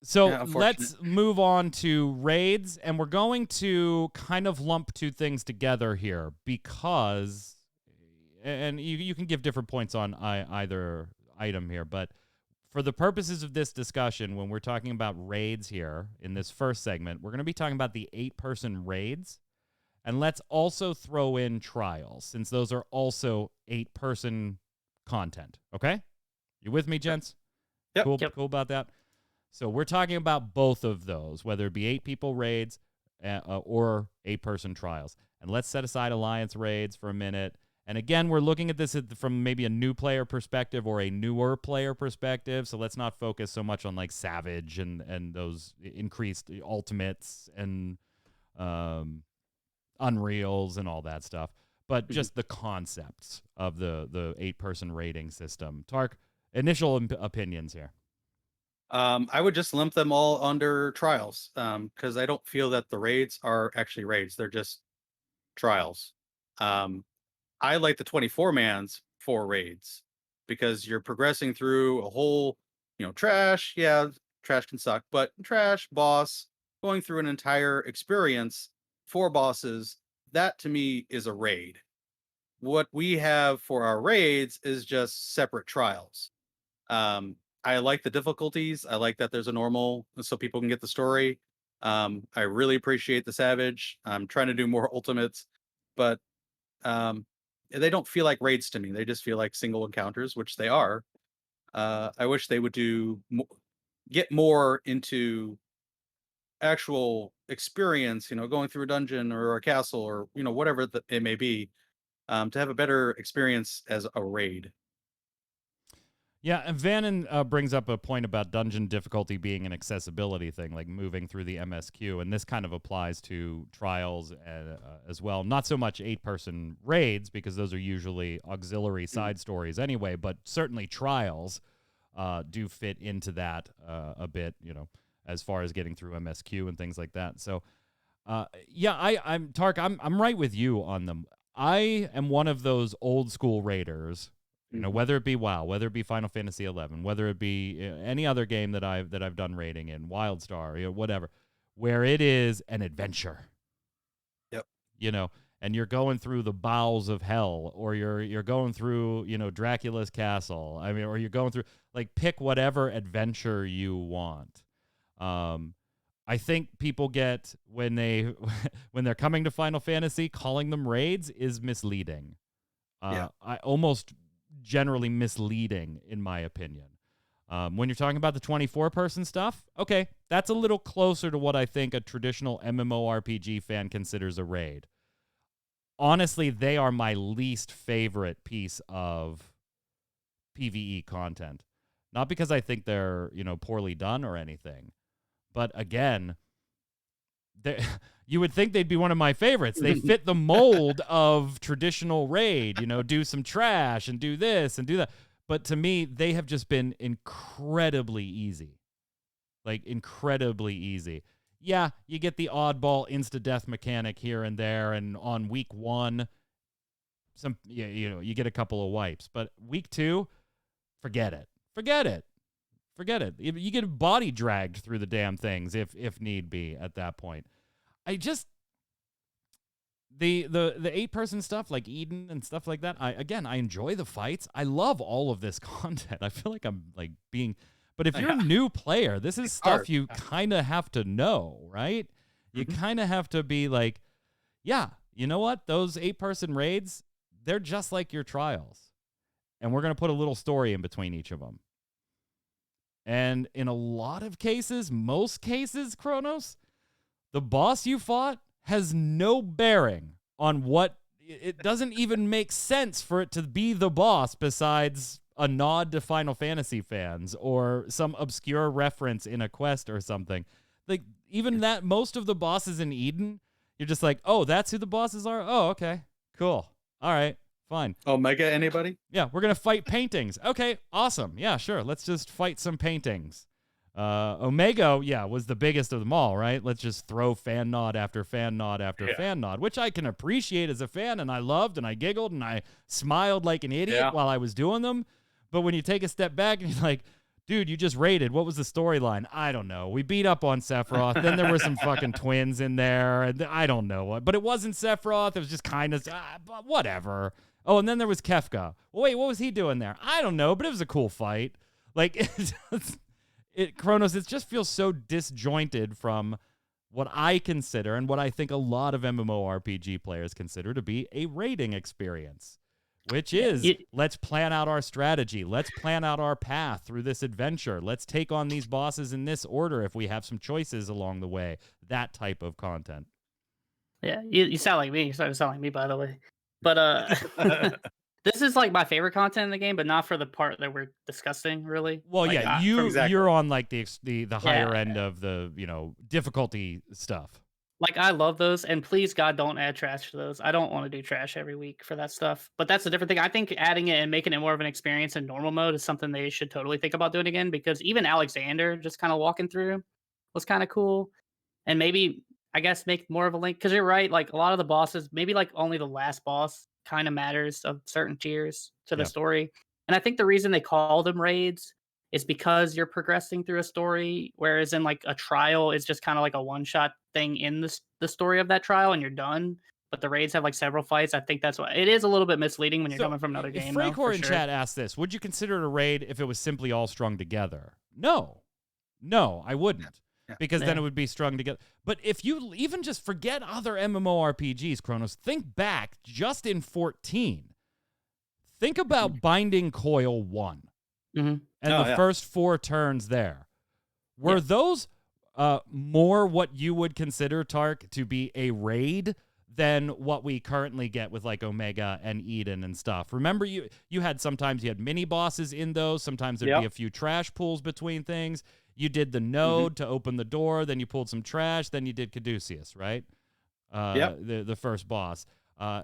S1: So let's move on to raids, and we're going to kind of lump 2 things together here because, and you can give different points on either item here, but for the purposes of this discussion, when we're talking about raids here in this first segment, we're going to be talking about the 8-person raids. And let's also throw in trials, since those are also 8-person content. Okay? You with me, gents?
S2: Yep.
S1: Cool about that? So we're talking about both of those, whether it be 8-people raids or 8-person trials. And let's set aside alliance raids for a minute. And again, we're looking at this from maybe a new player perspective or a newer player perspective. So let's not focus so much on like Savage and those increased ultimates and Unreals and all that stuff, but just the concepts of the 8-person rating system. Tark, initial opinions here.
S2: I would just lump them all under trials, because I don't feel that the raids are actually raids. They're just trials. I like the 24-mans for raids because you're progressing through a whole, trash. Yeah, trash can suck, but trash, boss, going through an entire experience, 4 bosses, that to me is a raid. what we have for our raids is just separate trials. I like the difficulties. I like that there's a normal so people can get the story. I really appreciate the Savage. I'm trying to do more ultimates, but um, they don't feel like raids to me. They just feel like single encounters, which they are. I wish they would get more into actual experience, going through a dungeon or a castle or whatever it may be, to have a better experience as a raid.
S1: Yeah, and Vannon brings up a point about dungeon difficulty being an accessibility thing, like moving through the MSQ, and this kind of applies to trials as well. Not so much 8-person raids, because those are usually auxiliary side stories anyway, but certainly trials do fit into that a bit, as far as getting through MSQ and things like that. So, I'm Tark. I'm right with you on them. I am one of those old school raiders. Whether it be WoW, whether it be Final Fantasy XI, whether it be any other game that I've done raiding in, WildStar, whatever, where it is an adventure.
S2: Yep.
S1: And you're going through the bowels of hell, or you're going through, Dracula's castle. I mean, or you're going through, like, pick whatever adventure you want. I think people get when they're coming to Final Fantasy, calling them raids is misleading.
S2: Yeah.
S1: I almost generally misleading, in my opinion. When you're talking about the 24-person stuff, okay, that's a little closer to what I think a traditional MMORPG fan considers a raid. Honestly, they are my least favorite piece of PvE content. Not because I think they're, poorly done or anything, but again, you would think they'd be one of my favorites. They fit the mold of traditional raid, do some trash and do this and do that. But to me, they have just been incredibly easy. Like, incredibly easy. Yeah, you get the oddball insta-death mechanic here and there, and on week 1, you get a couple of wipes. But week 2, forget it. Forget it. You get body dragged through the damn things if need be at that point. I just the 8-person stuff like Eden and stuff like that. I enjoy the fights. I love all of this content. I feel like I'm like being, but if you're a new player, this is stuff you kind of have to know, right? You kind of have to be like, yeah, you know what? Those 8-person raids, they're just like your trials, and we're gonna put a little story in between each of them. And in a lot of cases, most cases, Kronos, the boss you fought has no bearing on what... It doesn't even make sense for it to be the boss besides a nod to Final Fantasy fans or some obscure reference in a quest or something. Like, even that, most of the bosses in Eden, you're just like, oh, that's who the bosses are? Oh, okay, cool. All right, fine.
S2: Omega, anybody?
S1: Yeah, we're going to fight paintings. Okay, awesome. Yeah, sure. Let's just fight some paintings. Omega, was the biggest of them all, right? Let's just throw fan nod after fan nod after fan nod, which I can appreciate as a fan, and I loved, and I giggled, and I smiled like an idiot while I was doing them. But when you take a step back and you're like, dude, you just raided. What was the storyline? I don't know. We beat up on Sephiroth. Then there were some fucking twins in there, and I don't know what. But it wasn't Sephiroth. It was just kind of whatever. Oh, and then there was Kefka. Well, wait, what was he doing there? I don't know, but it was a cool fight. Like, Kronos, it just feels so disjointed from what I consider and what I think a lot of MMORPG players consider to be a raiding experience, which is, let's plan out our strategy. Let's plan out our path through this adventure. Let's take on these bosses in this order if we have some choices along the way. That type of content.
S3: Yeah, you sound like me. You started to sound like me, by the way. But this is like my favorite content in the game, but not for the part that we're discussing, really.
S1: Well,
S3: like,
S1: you're on like the higher end of the difficulty stuff.
S3: Like, I love those, and please, God, don't add trash to those. I don't want to do trash every week for that stuff. But that's a different thing. I think adding it and making it more of an experience in normal mode is something they should totally think about doing again, because even Alexander just kind of walking through was kind of cool. And maybe, I guess, make more of a link, because you're right, like, a lot of the bosses, maybe like only the last boss kind of matters of certain tiers to the story. And I think the reason they call them raids is because you're progressing through a story, whereas in like a trial, it's just kind of like a one-shot thing in the story of that trial, and you're done. but the raids have like several fights. I think that's why it is a little bit misleading when you're coming from another game.
S1: Fraycore in chat asked this: would you consider it a raid if it was simply all strung together? No, I wouldn't, because then it would be strung together. But if you even just forget other MMORPGs, Kronos, think back just in 14. Think about Binding Coil 1 and the first 4 turns there. Were those more what you would consider, Tark, to be a raid than what we currently get with like Omega and Eden and stuff? Remember, you had sometimes you had mini bosses in those. Sometimes there'd be a few trash pools between things. You did the node to open the door, then you pulled some trash, then you did Caduceus, right? The first boss.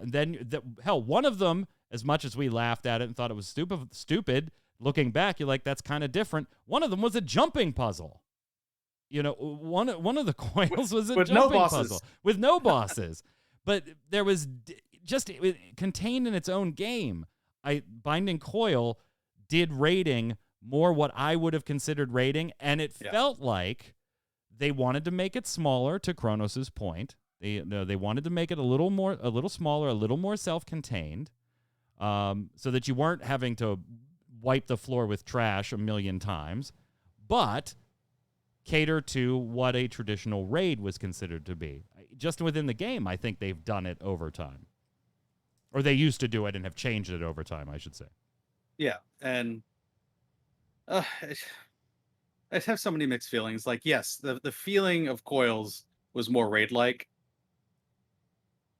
S1: Then hell, one of them, as much as we laughed at it and thought it was stupid, looking back, you're like, that's kind of different. One of them was a jumping puzzle. You know, one of the coils was a jumping puzzle with no bosses. But there was just contained in its own game. Binding Coil did raiding more what I would have considered raiding, and it felt like they wanted to make it smaller. To Kronos's point, they wanted to make it a little smaller, a little more self-contained, so that you weren't having to wipe the floor with trash a million times, but cater to what a traditional raid was considered to be. Just within the game, I think they've done it over time. Or they used to do it and have changed it over time, I should say.
S2: Yeah, and I have so many mixed feelings. Like, yes, the feeling of Coils was more raid-like.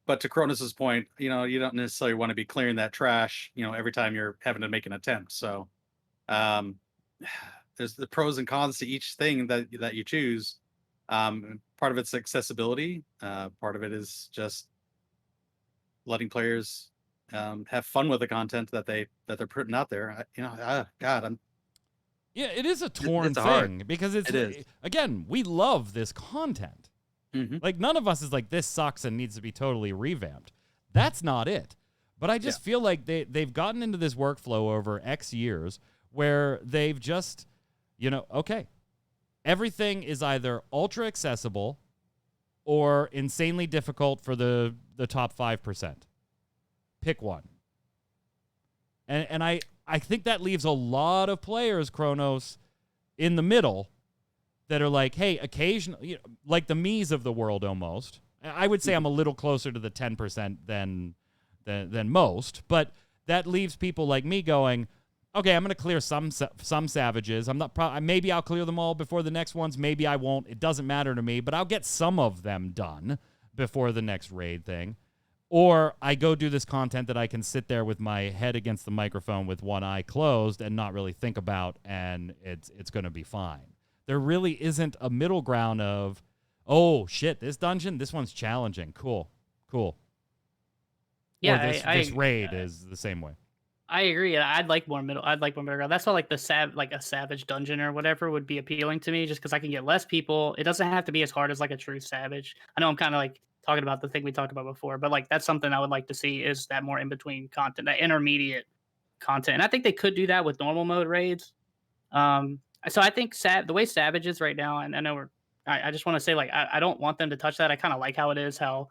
S2: But to Kronos's point, you know, you don't necessarily want to be clearing that trash, you know, every time you're having to make an attempt. So there's the pros and cons to each thing that you choose. Part of it's accessibility. Part of it is just letting players have fun with the content that they're putting out there.
S1: Yeah, it is a torn thing
S2: hard.
S1: because it is. Again, we love this content. Like, none of us is like, this sucks and needs to be totally revamped. That's not it. But I just feel like they've gotten into this workflow over X years where they've just, you know, okay, everything is either ultra accessible or insanely difficult for the top 5%. Pick one. And I think that leaves a lot of players, Kronos, in the middle that are like, hey, occasionally, you know, like the me's of the world almost. I would say I'm a little closer to the 10% than most, but that leaves people like me going, okay, I'm going to clear some savages. I'm not maybe I'll clear them all before the next ones. Maybe I won't. It doesn't matter to me, but I'll get some of them done before the next raid thing. Or I go do this content that I can sit there with my head against the microphone with one eye closed and not really think about, and it's going to be fine. There really isn't a middle ground of, oh, shit, this dungeon, this one's challenging. Cool.
S3: Yeah,
S1: or this raid is the same way.
S3: I agree. I'd like more middle ground. That's why like a savage dungeon or whatever would be appealing to me, just because I can get less people. It doesn't have to be as hard as like a true savage. I know I'm kind of like talking about the thing we talked about before, but like that's something I would like to see, is that more in between content, that intermediate content. And I think they could do that with normal mode raids. So I think the way Savage is right now, and I know I just want to say, like, I don't want them to touch that. I kind of like how it is, how,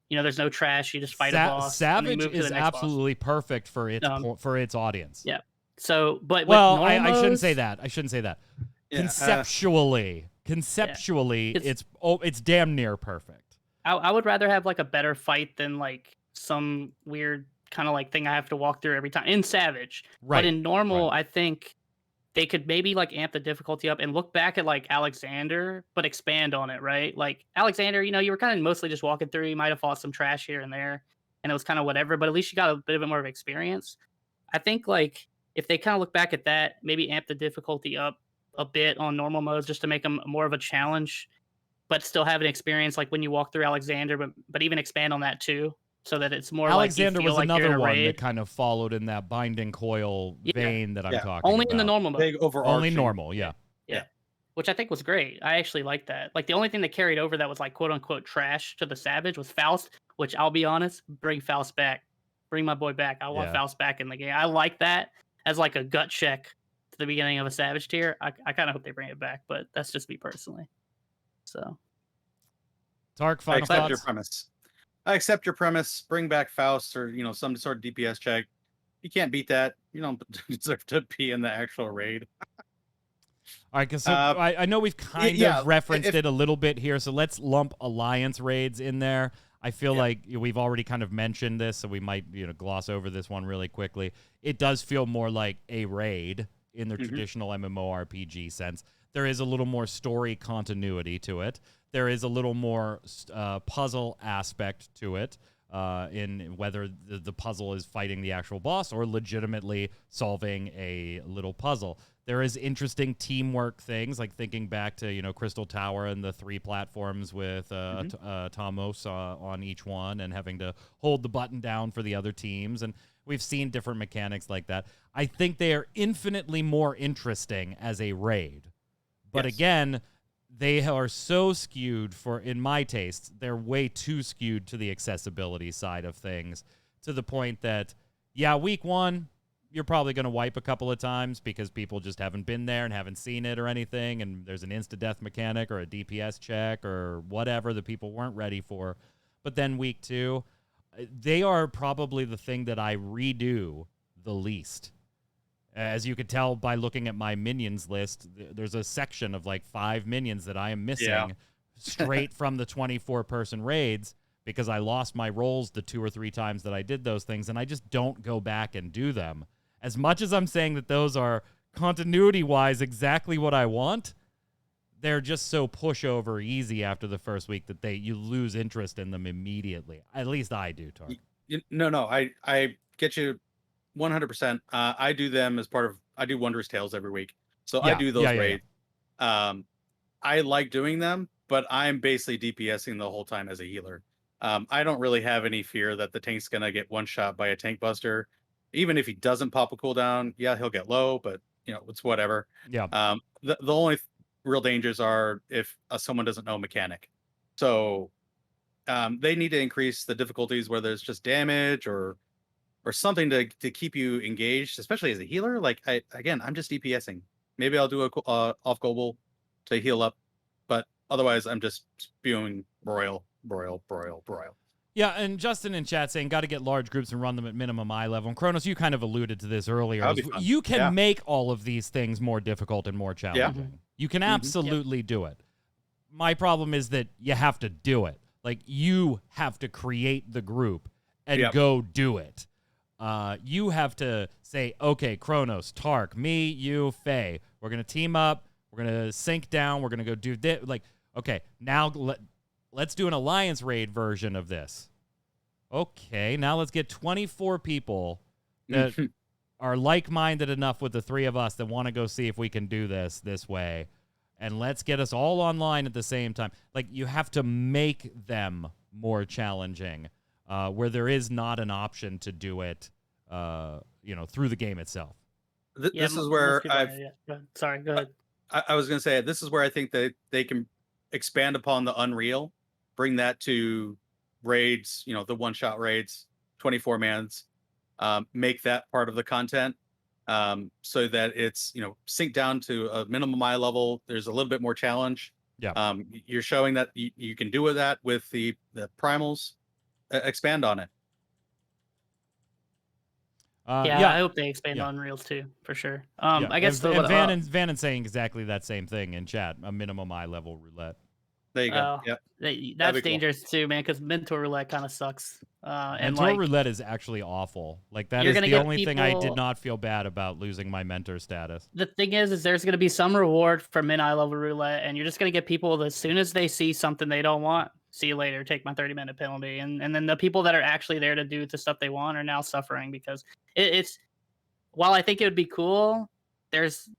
S3: you know, there's no trash. You just fight a boss.
S1: Savage is absolutely perfect for its audience.
S3: Yeah. So, but
S1: I shouldn't say that. Yeah, conceptually, it's damn near perfect.
S3: I would rather have like a better fight than like some weird kind of like thing I have to walk through every time in Savage. Right. But in normal, I think they could maybe like amp the difficulty up and look back at like Alexander, but expand on it, right? Like Alexander, you know, you were kind of mostly just walking through. You might have fought some trash here and there, and it was kind of whatever, but at least you got a bit more of experience. I think like if they kind of look back at that, maybe amp the difficulty up a bit on normal modes just to make them more of a challenge, but still have an experience like when you walk through Alexander, but even expand on that too, so that it's more
S1: Alexander
S3: like you feel
S1: was another one
S3: raid.
S1: that kind of followed in that Binding Coil vein that I'm talking
S3: only
S1: about.
S3: In the normal mode.
S2: Big overarching.
S1: Only normal, yeah.
S3: Which I think was great. I actually liked that. Like the only thing that carried over that was like quote unquote trash to the Savage was Faust, which I'll be honest, bring Faust back. Bring my boy back. I want Faust back in the game. I like that as like a gut check to the beginning of a Savage tier. I kind of hope they bring it back, but that's just me personally. So
S1: Tark, final
S2: I accept
S1: thoughts?
S2: your premise. I accept your premise. Bring back Faust or some sort of DPS check. You can't beat that. You don't deserve to be in the actual raid.
S1: All right, so I know we've kind of referenced it a little bit here, so let's lump alliance raids in there. I feel like we've already kind of mentioned this, so we might gloss over this one really quickly. It does feel more like a raid in the traditional MMORPG sense. There is a little more story continuity to it. There is a little more puzzle aspect to it, in whether the puzzle is fighting the actual boss or legitimately solving a little puzzle. There is interesting teamwork things, like thinking back to Crystal Tower and the 3 platforms with Tomos on each one and having to hold the button down for the other teams. And we've seen different mechanics like that. I think they are infinitely more interesting as a raid. But again, they are so skewed in my taste, they're way too skewed to the accessibility side of things, to the point that, week 1, you're probably going to wipe a couple of times because people just haven't been there and haven't seen it or anything, and there's an insta-death mechanic or a DPS check or whatever that people weren't ready for. But then week 2, they are probably the thing that I redo the least. As you could tell by looking at my minions list, there's a section of like 5 minions that I am missing straight from the 24-person raids because I lost my rolls the 2 or 3 times that I did those things, and I just don't go back and do them. As much as I'm saying that those are continuity-wise exactly what I want, they're just so pushover easy after the first week that you lose interest in them immediately. At least I do, Tark.
S2: No, I get you 100%. I do them as part of, I do Wondrous Tales every week. So I do those raids. I like doing them, but I'm basically DPSing the whole time as a healer. I don't really have any fear that the tank's going to get one shot by a tank buster. Even if he doesn't pop a cooldown, he'll get low, but it's whatever.
S1: Yeah.
S2: The only real dangers are if someone doesn't know mechanic. So they need to increase the difficulties where there's just damage or something to keep you engaged, especially as a healer. Like I'm just DPSing. Maybe I'll do a off global to heal up, but otherwise I'm just spewing broil.
S1: Yeah, and Justin in chat saying got to get large groups and run them at minimum eye level. And Kronos, you kind of alluded to this earlier. You can make all of these things more difficult and more challenging. You can absolutely do it. My problem is that you have to do it. Like, you have to create the group and go do it. You have to say, okay, Kronos, Tark, me, you, Faye, we're going to team up. We're going to sync down. We're going to go do this. Like, okay, now let's do an alliance raid version of this. Okay, now let's get 24 people that are like-minded enough with the 3 of us that want to go see if we can do this way. And let's get us all online at the same time. Like, you have to make them more challenging, where there is not an option to do it, through the game itself.
S2: This is where
S3: Sorry, go ahead.
S2: I was going to say, this is where I think that they can expand upon the Unreal, bring that to raids, the one-shot raids, 24 mans, make that part of the content, so that it's, synced down to a minimum eye level. There's a little bit more challenge.
S1: Yeah.
S2: You're showing that you can do that with the primals. Expand on it.
S3: I hope they expand on Reels too, for sure. I guess
S1: Vanon's saying exactly that same thing in chat. A minimum eye level roulette.
S2: There you go.
S3: That's dangerous too, man, because Mentor Roulette kind of sucks.
S1: Mentor Roulette is actually awful. Like, that is the only thing I did not feel bad about losing my mentor status.
S3: The thing is there's going to be some reward for min eye level roulette, and you're just going to get people that as soon as they see something they don't want, see you later, take my 30-minute penalty. And then the people that are actually there to do the stuff they want are now suffering because it's while I think it would be cool,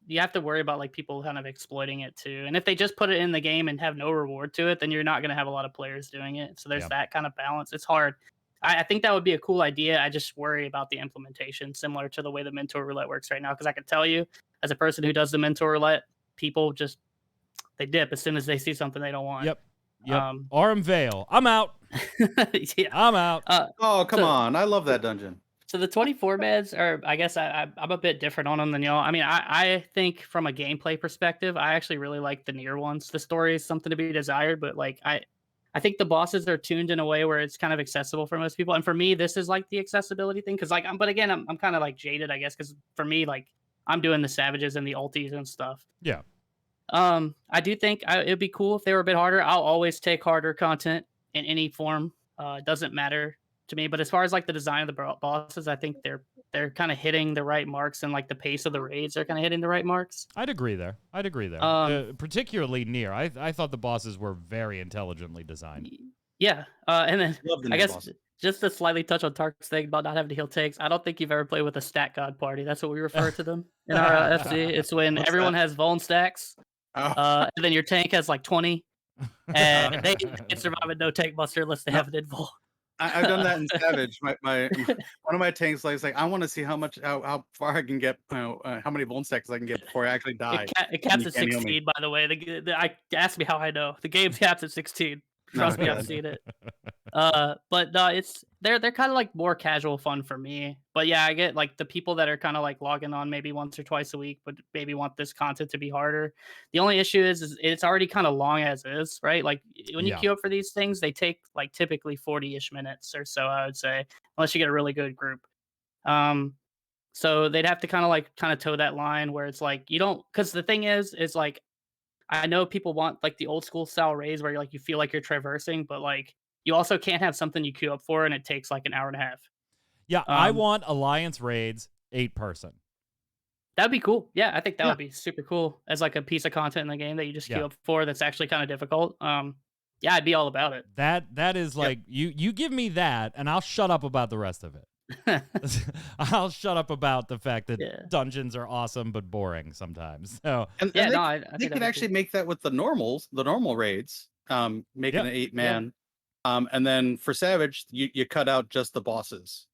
S3: you have to worry about like people kind of exploiting it too. And if they just put it in the game and have no reward to it, then you're not going to have a lot of players doing it. So there's that kind of balance. It's hard. I think that would be a cool idea. I just worry about the implementation, similar to the way the Mentor Roulette works right now. Because I can tell you, as a person who does the Mentor Roulette, people they dip as soon as they see something they don't want.
S1: Yep. Aurum Vale. I'm out. I'm out.
S2: Oh, come on. I love that dungeon.
S3: So the 24 meds are, I guess I'm a bit different on them than y'all. I mean, I think from a gameplay perspective, I actually really like the near ones. The story is something to be desired, but like I think the bosses are tuned in a way where it's kind of accessible for most people. And for me, this is like the accessibility thing. Cause like, but again, I'm kind of like jaded, I guess. Cause for me, like I'm doing the savages and the ulties and stuff.
S1: Yeah.
S3: I do think it'd be cool if they were a bit harder. I'll always take harder content in any form. It doesn't matter to me. But as far as like the design of the bosses, I think they're kind of hitting the right marks, and like the pace of the raids are kind of hitting the right marks.
S1: I'd agree there. Particularly near. I thought the bosses were very intelligently designed.
S3: Yeah. And then
S2: Love the
S3: I
S2: new
S3: guess
S2: bosses.
S3: just to slightly touch on Tark's thing about not having to heal takes, I don't think you've ever played with a stat god party. That's what we refer to them in our FC. It's when
S2: What's
S3: everyone
S2: that?
S3: has Vuln stacks.
S2: Oh.
S3: And then your tank has like 20, and they can survive with no tank buster unless they have an invul.
S2: I've done that in Savage. My one of my tanks like I want to see how far I can get, how many Vuln stacks I can get before I actually die.
S3: It caps at 16, by the way. I ask me how I know. The game's capped at 16. Trust me, I've seen it. But no, they're kind of like more casual fun for me. But yeah, I get like the people that are kind of like logging on maybe once or twice a week, but maybe want this content to be harder. The only issue is it's already kind of long as is, right? Like when you queue up for these things, they take like typically 40-ish minutes or so, I would say, unless you get a really good group. So they'd have to kind of toe that line where it's like you don't, because the thing is like I know people want like the old school style raids where like you feel like you're traversing, but like you also can't have something you queue up for and it takes like an hour and a half.
S1: Yeah, I want Alliance raids 8-person.
S3: That'd be cool. Yeah, I think that would be super cool as like a piece of content in the game that you just queue up for that's actually kind of difficult. Yeah, I'd be all about it.
S1: That is like you give me that and I'll shut up about the rest of it. I'll shut up about the fact that dungeons are awesome but boring sometimes. So
S2: they could actually make that with the normal raids. Make it an 8-man. And then for Savage, you cut out just the bosses.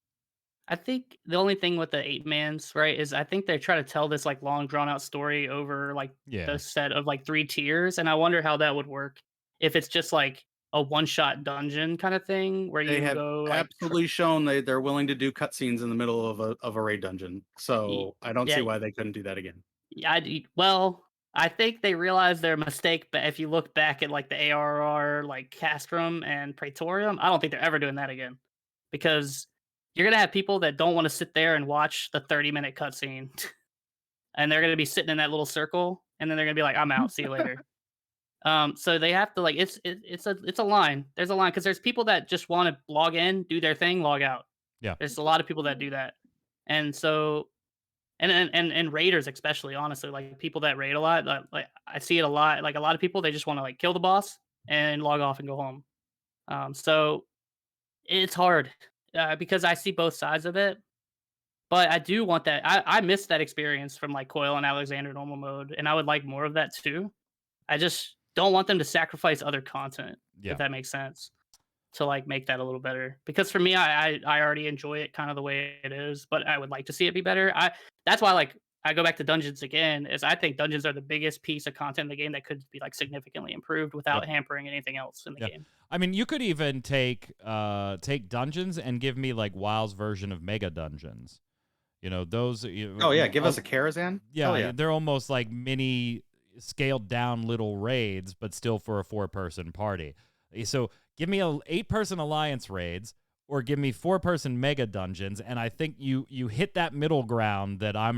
S3: I think the only thing with the 8-mans, right, is I think they try to tell this like long drawn out story over like the set of like 3 tiers, and I wonder how that would work if it's just like a one-shot dungeon kind of thing where
S2: they
S3: you
S2: have
S3: go like
S2: absolutely shown they're willing to do cutscenes in the middle of a raid dungeon. So I don't see why they couldn't do that again.
S3: Yeah, well, I think they realized their mistake, but if you look back at like the ARR, like Castrum and Praetorium, I don't think they're ever doing that again, because you're gonna have people that don't want to sit there and watch the 30-minute cutscene, and they're gonna be sitting in that little circle, and then they're gonna be like, "I'm out, see you later." So they have to like it's a line. There's a line because there's people that just want to log in, do their thing, log out.
S1: Yeah,
S3: there's a lot of people that do that, and so. And raiders especially, honestly, like people that raid a lot, like I see it a lot. Like a lot of people, they just want to like kill the boss and log off and go home. So it's hard because I see both sides of it. But I do want that. I missed that experience from like Coil and Alexander normal mode, and I would like more of that too. I just don't want them to sacrifice other content, if that makes sense, to like make that a little better. Because for me, I already enjoy it kind of the way it is, but I would like to see it be better. That's why like I go back to dungeons again, is I think dungeons are the biggest piece of content in the game that could be like significantly improved without hampering anything else in the game.
S1: I mean, you could even take dungeons and give me like WoW's version of mega dungeons. You know, those
S2: give us a Karazhan.
S1: Yeah, they're almost like mini scaled down little raids, but still for a 4-person party. So give me 8-person Alliance raids, or give me 4-person mega dungeons, and I think you hit that middle ground that I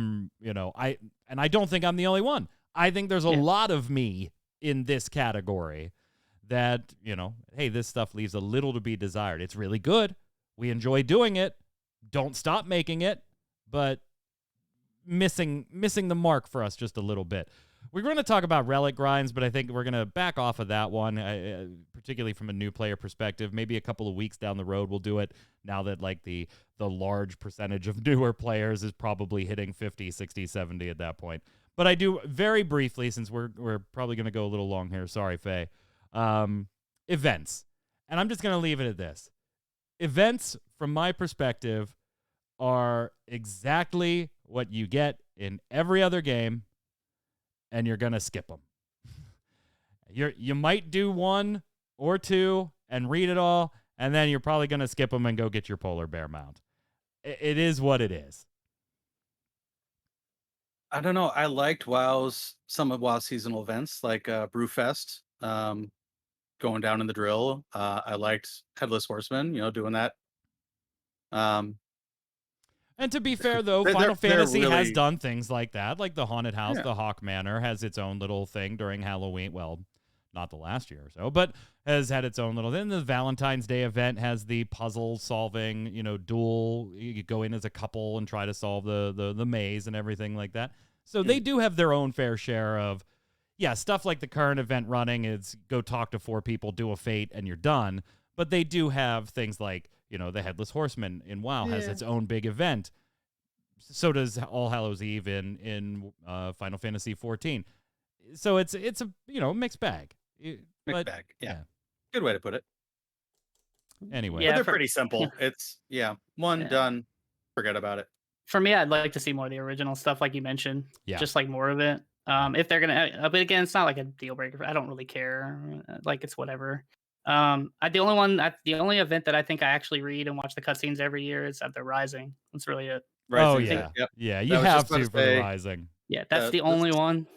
S1: don't think I'm the only one. I think there's a lot of me in this category that, hey, this stuff leaves a little to be desired. It's really good. We enjoy doing it. Don't stop making it, but missing the mark for us just a little bit. We're going to talk about Relic Grinds, but I think we're going to back off of that one, particularly from a new player perspective. Maybe a couple of weeks down the road we'll do it, now that like the large percentage of newer players is probably hitting 50, 60, 70 at that point. But I do very briefly, since we're probably going to go a little long here. Sorry, Faye. Events. And I'm just going to leave it at this. Events, from my perspective, are exactly what you get in every other game, and you're going to skip them. You might do 1 or 2 and read it all, and then you're probably going to skip them and go get your polar bear mount. It is what it is.
S2: I don't know. I liked some of WoW's seasonal events, like Brewfest. going down in the drill. I liked Headless Horseman, doing that.
S1: And to be fair, though,
S2: They're-
S1: Final
S2: they're
S1: Fantasy has
S2: really-
S1: done things like that. Like the Haunted House,
S2: Yeah.
S1: the Hawk Manor has its own little thing during Halloween. Well, not the last year or so, but has had its own little thing. The Valentine's Day event has the puzzle solving, duel. You go in as a couple and try to solve the maze and everything like that. So they do have their own fair share of, stuff like the current event running is go talk to 4 people, do a fate, and you're done. But they do have things like, the Headless Horseman in WoW has its own big event. So does All Hallows Eve in Final Fantasy XIV. So it's a mixed bag.
S2: Mixed bag. Yeah. Good way to put it.
S1: Anyway,
S3: Yeah,
S2: but they're pretty simple. It's one done, forget about it.
S3: For me, I'd like to see more of the original stuff, like you mentioned.
S1: Yeah.
S3: Just like more of it. If they're gonna, but again, it's not like a deal breaker. I don't really care. Like it's whatever. The only event that I think I actually read and watch the cutscenes every year is at the Rising. That's really it.
S2: Rising,
S1: yeah,
S2: yep.
S1: yeah, you
S2: I was
S1: have
S2: just about
S1: to
S2: to
S1: for the
S2: say-
S1: Rising.
S3: Yeah, that's the only one.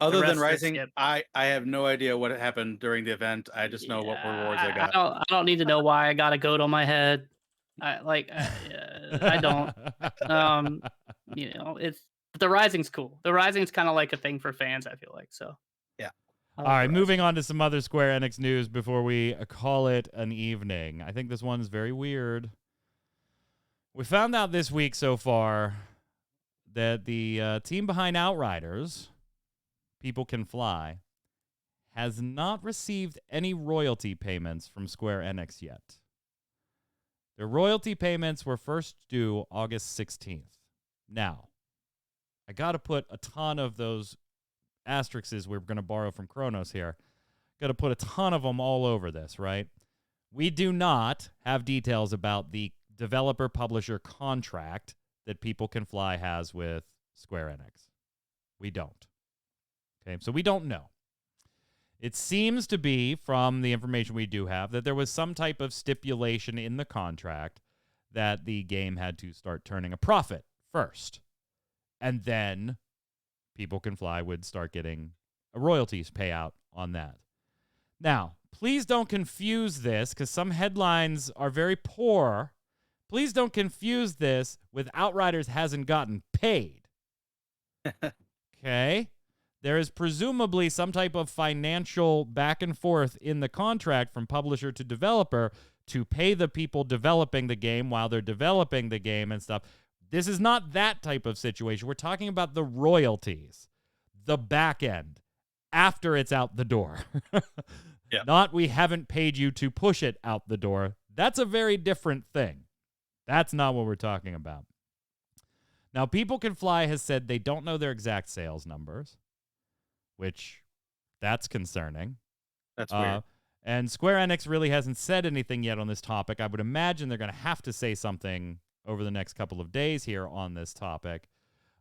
S2: Other than
S3: rest I
S2: Rising,
S3: skip.
S2: I have no idea what happened during the event. I just know what rewards I got.
S3: I don't need to know why I got a goat on my head. I don't. It's the Rising's cool. The Rising's kind of like a thing for fans. I feel like so.
S2: Yeah.
S3: I
S1: All
S3: like
S1: right,
S3: the
S1: moving on to some other Square Enix news before we call it an evening. I think this one's very weird. We found out this week so far that the team behind Outriders, People Can Fly, has not received any royalty payments from Square Enix yet. Their royalty payments were first due August 16th. Now, I got to put a ton of those asterisks we're going to borrow from Kronos here. Got to put a ton of them all over this, right? We do not have details about the developer-publisher contract that People Can Fly has with Square Enix. We don't. Okay, so we don't know. It seems to be, from the information we do have, that there was some type of stipulation in the contract that the game had to start turning a profit first. And then People Can Fly would start getting a royalties payout on that. Now, please don't confuse this, because some headlines are very poor. Please don't confuse this with Outriders hasn't gotten paid. Okay? There is presumably some type of financial back and forth in the contract from publisher to developer to pay the people developing the game while they're developing the game and stuff. This is not that type of situation. We're talking about the royalties, the back end, after it's out the door.
S2: Yeah.
S1: Not we haven't paid you to push it out the door. That's a very different thing. That's not what we're talking about. Now, People Can Fly has said they don't know their exact sales numbers, which that's concerning.
S2: That's weird.
S1: And Square Enix really hasn't said anything yet on this topic. I would imagine they're going to have to say something over the next couple of days here on this topic.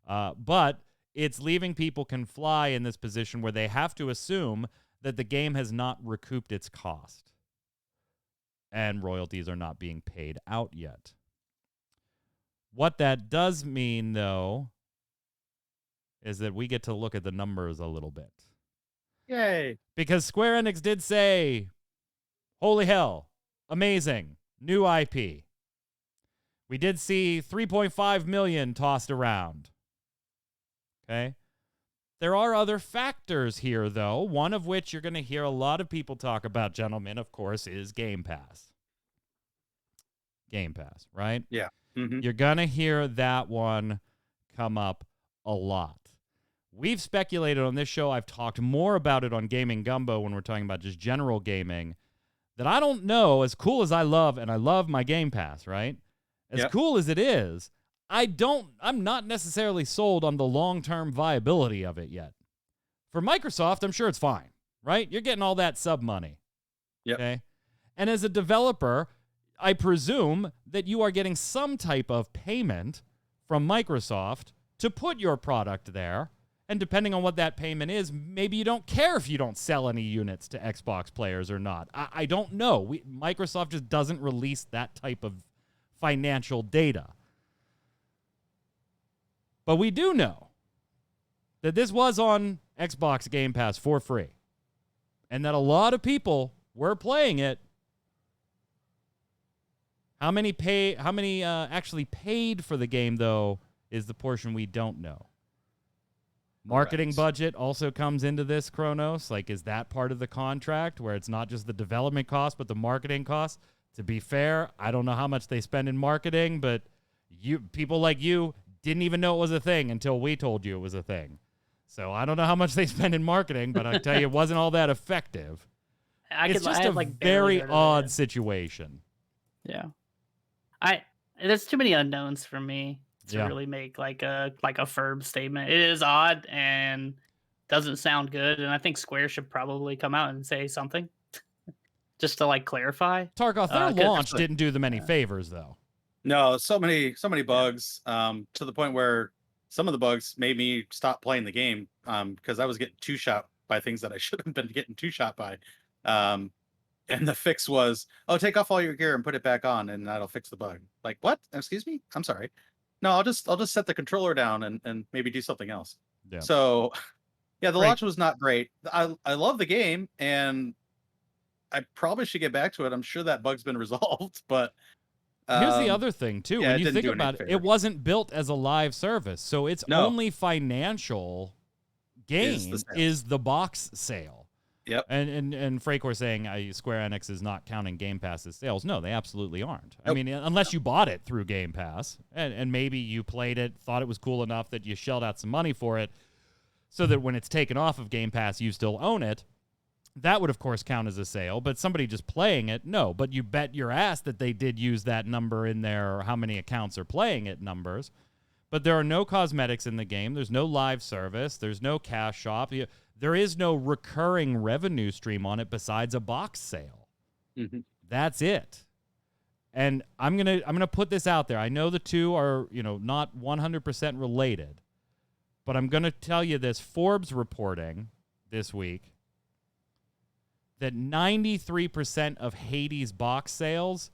S1: But it's leaving People Can Fly in this position where they have to assume that the game has not recouped its cost and royalties are not being paid out yet. What that does mean, though, is that we get to look at the numbers a little bit.
S2: Yay.
S1: Because Square Enix did say, holy hell, amazing, new IP. We did see 3.5 million tossed around. Okay? There are other factors here, though, one of which you're going to hear a lot of people talk about, gentlemen, of course, is Game Pass. Game Pass, right?
S2: Yeah. Mm-hmm.
S1: You're going to hear that one come up a lot. We've speculated on this show. I've talked more about it on Gaming Gumbo when we're talking about just general gaming, that I don't know, as cool as I love, and I love my Game Pass, right? As cool as it is, I'm not necessarily sold on the long-term viability of it yet. For Microsoft, I'm sure it's fine, right? You're getting all that sub money.
S2: Yep.
S1: Okay. And as a developer, I presume that you are getting some type of payment from Microsoft to put your product there. And depending on what that payment is, maybe you don't care if you don't sell any units to Xbox players or not. I don't know. Microsoft just doesn't release that type of financial data. But we do know that this was on Xbox Game Pass for free. and that a lot of people were playing it. How many actually paid for the game, though, is the portion we don't know. Marketing budget also comes into this, Kronos. Like, is that part of the contract where it's not just the development cost, but the marketing cost? To be fair, I don't know how much they spend in marketing, but people like you didn't even know it was a thing until we told you it was a thing. So I don't know how much they spend in marketing, but I tell you, it wasn't all that effective. It's just a very odd situation.
S3: Yeah. There's too many unknowns for me to really make like a firm statement. It is odd and doesn't sound good, and I think Square should probably come out and say something just to like clarify.
S1: Tarkov, their launch didn't do them any favors, though.
S2: No, so many bugs, to the point where some of the bugs made me stop playing the game, because I was getting two-shot by things that I shouldn't have been getting two-shot by. And the fix was, take off all your gear and put it back on, and that'll fix the bug. Like, what? Excuse me? I'm sorry. No, I'll just set the controller down and maybe do something else. Yeah. So, yeah, the launch was not great. I love the game, and I probably should get back to it. I'm sure that bug's been resolved, but
S1: here's the other thing too.
S2: Yeah,
S1: when you think about it, it wasn't built as a live service, so its only financial gain is the box sale.
S2: Yep.
S1: And Fracor saying Square Enix is not counting Game Pass's sales. No, they absolutely aren't. Nope. I mean, unless you bought it through Game Pass and maybe you played it, thought it was cool enough that you shelled out some money for it so that when it's taken off of Game Pass, you still own it. That would, of course, count as a sale. But somebody just playing it, no. But you bet your ass that they did use that number in there, or how many accounts are playing it numbers. But there are no cosmetics in the game. There's no live service. There's no cash shop. There is no recurring revenue stream on it besides a box sale. Mm-hmm. That's it. And I'm gonna put this out there. I know the two are not 100% related, but I'm gonna tell you this. Forbes reporting this week that 93% of Hades box sales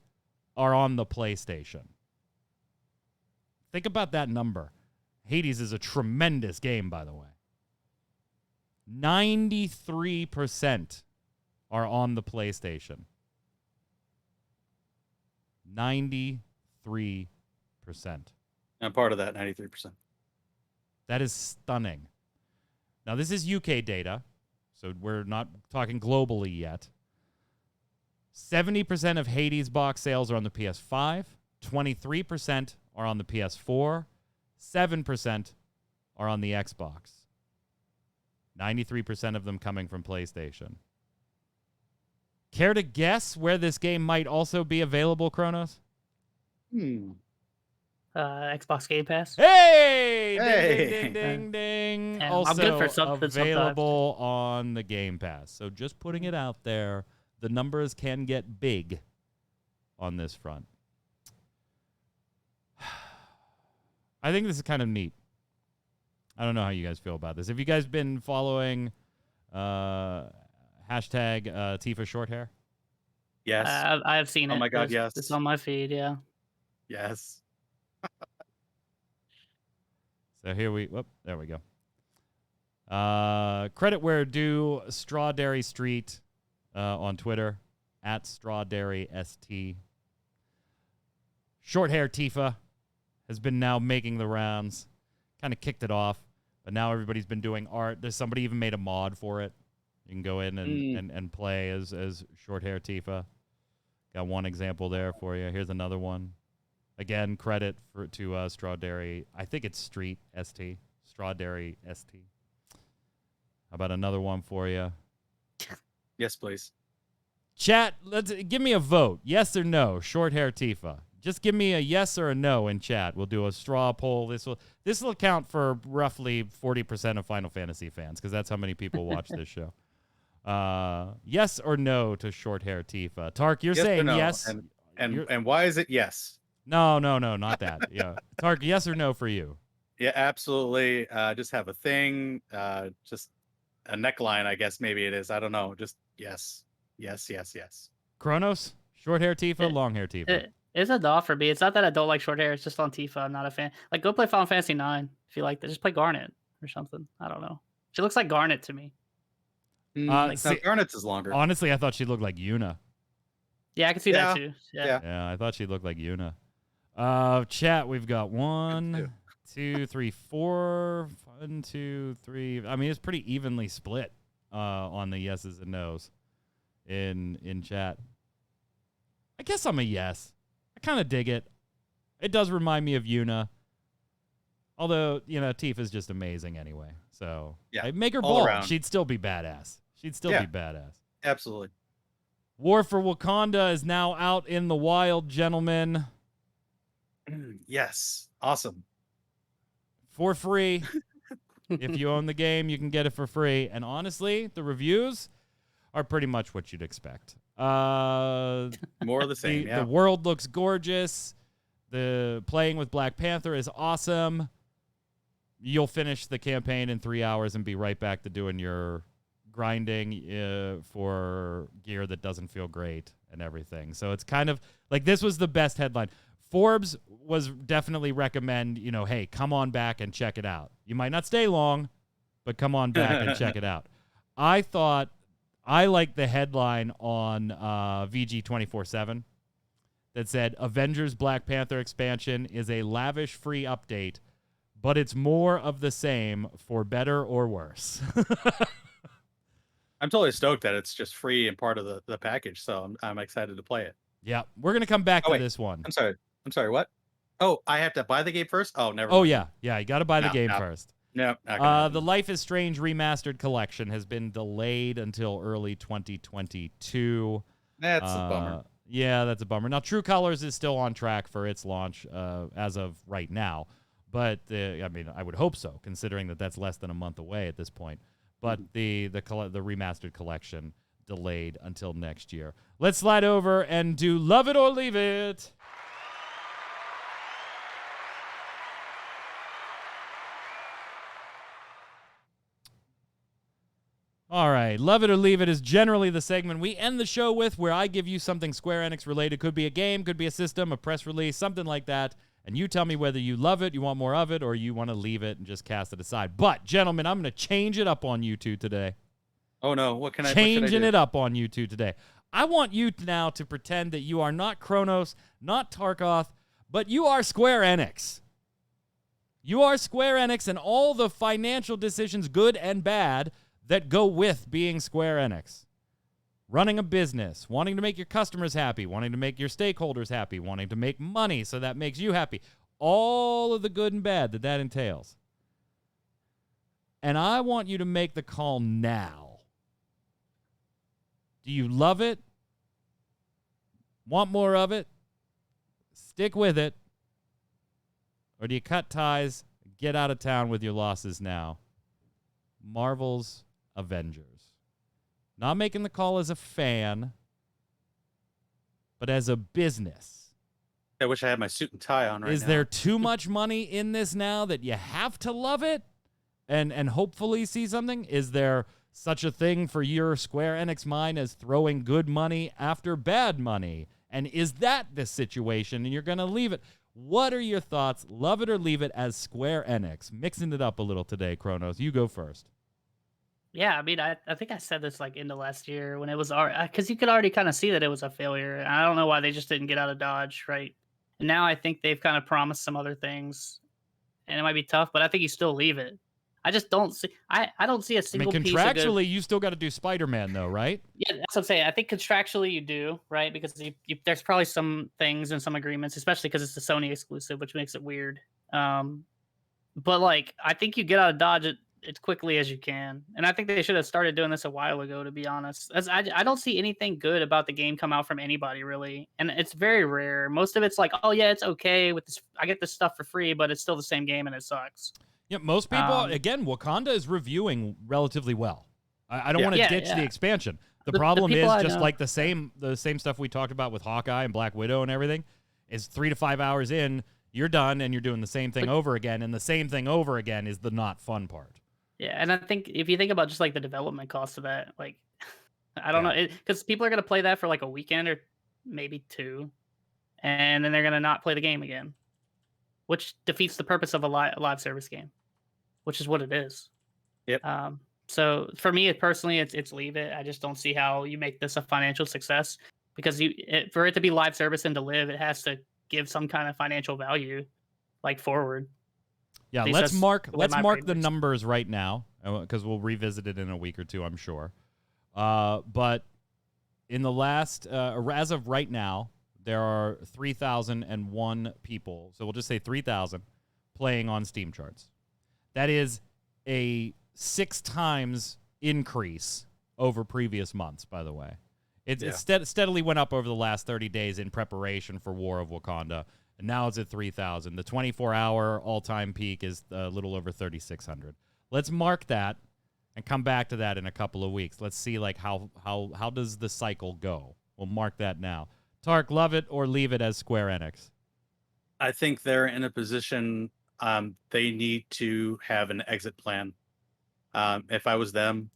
S1: are on the PlayStation. Think about that number. Hades is a tremendous game, by the way. 93% are on the PlayStation. 93%.
S2: I'm part of that 93%.
S1: That is stunning. Now, this is UK data, so we're not talking globally yet. 70% of Hades box sales are on the PS5. 23% are on the PS4. 7% are on the Xbox. 93% of them coming from PlayStation. Care to guess where this game might also be available, Kronos?
S3: Xbox Game Pass.
S1: Hey! Ding, ding, ding, ding. Also
S3: I'm good for something
S1: available on the Game Pass. So just putting it out there, the numbers can get big on this front. I think this is kind of neat. I don't know how you guys feel about this. Have you guys been following hashtag Tifa Shorthair?
S2: Yes.
S3: I have seen it.
S2: Oh my God, yes.
S3: It's on my feed, yeah.
S2: Yes.
S1: So there we go. Credit where due, Strawberry Street on Twitter, @StrawberryST. Short hair Tifa has been now making the rounds. Kind of kicked it off, but now everybody's been doing art. There's somebody even made a mod for it. You can go in and play as short hair Tifa. Got one example there for you. Here's another one. Again, credit to Strawberry. I think it's Street ST. Strawberry ST. How about another one for you?
S2: Yes, please.
S1: Chat, give me a vote. Yes or no, short hair Tifa. Just give me a yes or a no in chat. We'll do a straw poll. This will account for roughly 40% of Final Fantasy fans, because that's how many people watch this show. Yes or no to short hair Tifa. Tark, you're saying no. Yes.
S2: And why is it yes?
S1: No, not that. Yeah. Tark, yes or no for you?
S2: Yeah, absolutely. Just have a thing. Just a neckline, I guess maybe it is. I don't know. Just yes. Yes.
S1: Kronos, short hair Tifa, long hair Tifa.
S3: It's a no for me. It's not that I don't like short hair. It's just on Tifa. I'm not a fan. Like, go play Final Fantasy IX if you like that. Just play Garnet or something. I don't know. She looks like Garnet to me.
S2: No, Garnet's is longer.
S1: Honestly, I thought she looked like Yuna.
S3: Yeah, I can see that too. Yeah.
S1: Yeah, I thought she looked like Yuna. Chat, we've got 1, 2, 3, 4. 1, 2, 3. I mean, it's pretty evenly split on the yeses and nos in chat. I guess I'm a yes. I kind of dig it. It does remind me of Yuna. Although, Tifa's just amazing anyway. So, I'd make her bald. Around. She'd still be badass. Be badass.
S2: Absolutely.
S1: War for Wakanda is now out in the wild, gentlemen.
S2: Yes. Awesome.
S1: For free. If you own the game, you can get it for free. And honestly, the reviews are pretty much what you'd expect.
S2: More of the same,
S1: The world looks gorgeous. The playing with Black Panther is awesome. You'll finish the campaign in 3 hours and be right back to doing your grinding for gear that doesn't feel great and everything. So it's kind of like this was the best headline. Forbes was definitely recommend, hey, come on back and check it out. You might not stay long, but come on back and check it out. I thought I liked the headline on VG 24/7 that said Avengers Black Panther expansion is a lavish free update, but it's more of the same for better or worse.
S2: I'm totally stoked that it's just free and part of the package, so I'm excited to play it.
S1: Yeah, we're going to come back to this one.
S2: I'm sorry, what? Oh, I have to buy the game first? Oh, never mind.
S1: Oh, yeah, you got to buy the game first.
S2: No,
S1: the Life is Strange Remastered Collection has been delayed until early 2022.
S2: That's a bummer.
S1: Yeah, that's a bummer. Now, True Colors is still on track for its launch as of right now. But, I would hope so, considering that that's less than a month away at this point. But the Remastered Collection delayed until next year. Let's slide over and do Love It or Leave It. All right, Love It or Leave It is generally the segment we end the show with where I give you something Square Enix related. Could be a game, could be a system, a press release, something like that. And you tell me whether you love it, you want more of it, or you want to leave it and just cast it aside. But, gentlemen, I'm going to change it up on you two today.
S2: Oh, no. What should I
S1: Changing
S2: do?
S1: it up on you two today. I want you now to pretend that you are not Kronos, not Tarkov, but you are Square Enix. You are Square Enix and all the financial decisions, good and bad, that go with being Square Enix. Running a business, wanting to make your customers happy, wanting to make your stakeholders happy, wanting to make money so that makes you happy. All of the good and bad that entails. And I want you to make the call now. Do you love it? Want more of it? Stick with it? Or do you cut ties, get out of town with your losses now? Marvel's Avengers. Not making the call as a fan, but as a business.
S2: I wish I had my suit and tie on right now.
S1: Is there too much money in this now that you have to love it and hopefully see something? Is there such a thing for your Square Enix mind as throwing good money after bad money? And is that the situation and you're going to leave it? What are your thoughts? Love it or leave it as Square Enix? Mixing it up a little today, Kronos. You go first.
S3: Yeah, I think I said this like into last year when it was because you could already kind of see that it was a failure. And I don't know why they just didn't get out of Dodge, right? And now I think they've kind of promised some other things, and it might be tough, but I think you still leave it. I just don't see. I don't see a single.
S1: Contractually, you still got to do Spider-Man though, right?
S3: Yeah, that's what I'm saying. I think contractually you do, right? Because there's probably some things and some agreements, especially because it's a Sony exclusive, which makes it weird. But like, I think you get out of Dodge as quickly as you can. And I think they should have started doing this a while ago, to be honest. I don't see anything good about the game come out from anybody, really. And it's very rare. Most of it's like, oh, yeah, it's okay with this. I get this stuff for free, but it's still the same game and it sucks.
S1: Yeah, most people, again, Wakanda is reviewing relatively well. I don't want to ditch the expansion. The problem is just like the same stuff we talked about with Hawkeye and Black Widow and everything is 3 to 5 hours in, you're done and you're doing the same thing over again. And the same thing over again is the not fun part.
S3: Yeah, and I think if you think about just like the development cost of that, like, I don't know, because people are going to play that for like a weekend or maybe 2, and then they're going to not play the game again, which defeats the purpose of a live service game, which is what it is.
S2: Yep.
S3: So for me, personally, it's leave it. I just don't see how you make this a financial success because for it to be live service and to live, it has to give some kind of financial value like forward.
S1: Yeah,
S3: At least
S1: let's
S3: that's
S1: mark
S3: the way my brain
S1: the
S3: works.
S1: numbers right now because we'll revisit it in a week or two, I'm sure. But in the last, as of right now, there are 3,001 people. So we'll just say 3,000 playing on Steam charts. That is a 6 times increase over previous months, by the way. It steadily went up over the last 30 days in preparation for War of Wakanda, and now it's at 3,000. The 24-hour all-time peak is a little over 3,600. Let's mark that and come back to that in a couple of weeks. Let's see like how does the cycle go. We'll mark that now. Tark, love it or leave it as Square Enix?
S2: I think they're in a position they need to have an exit plan. If I was them,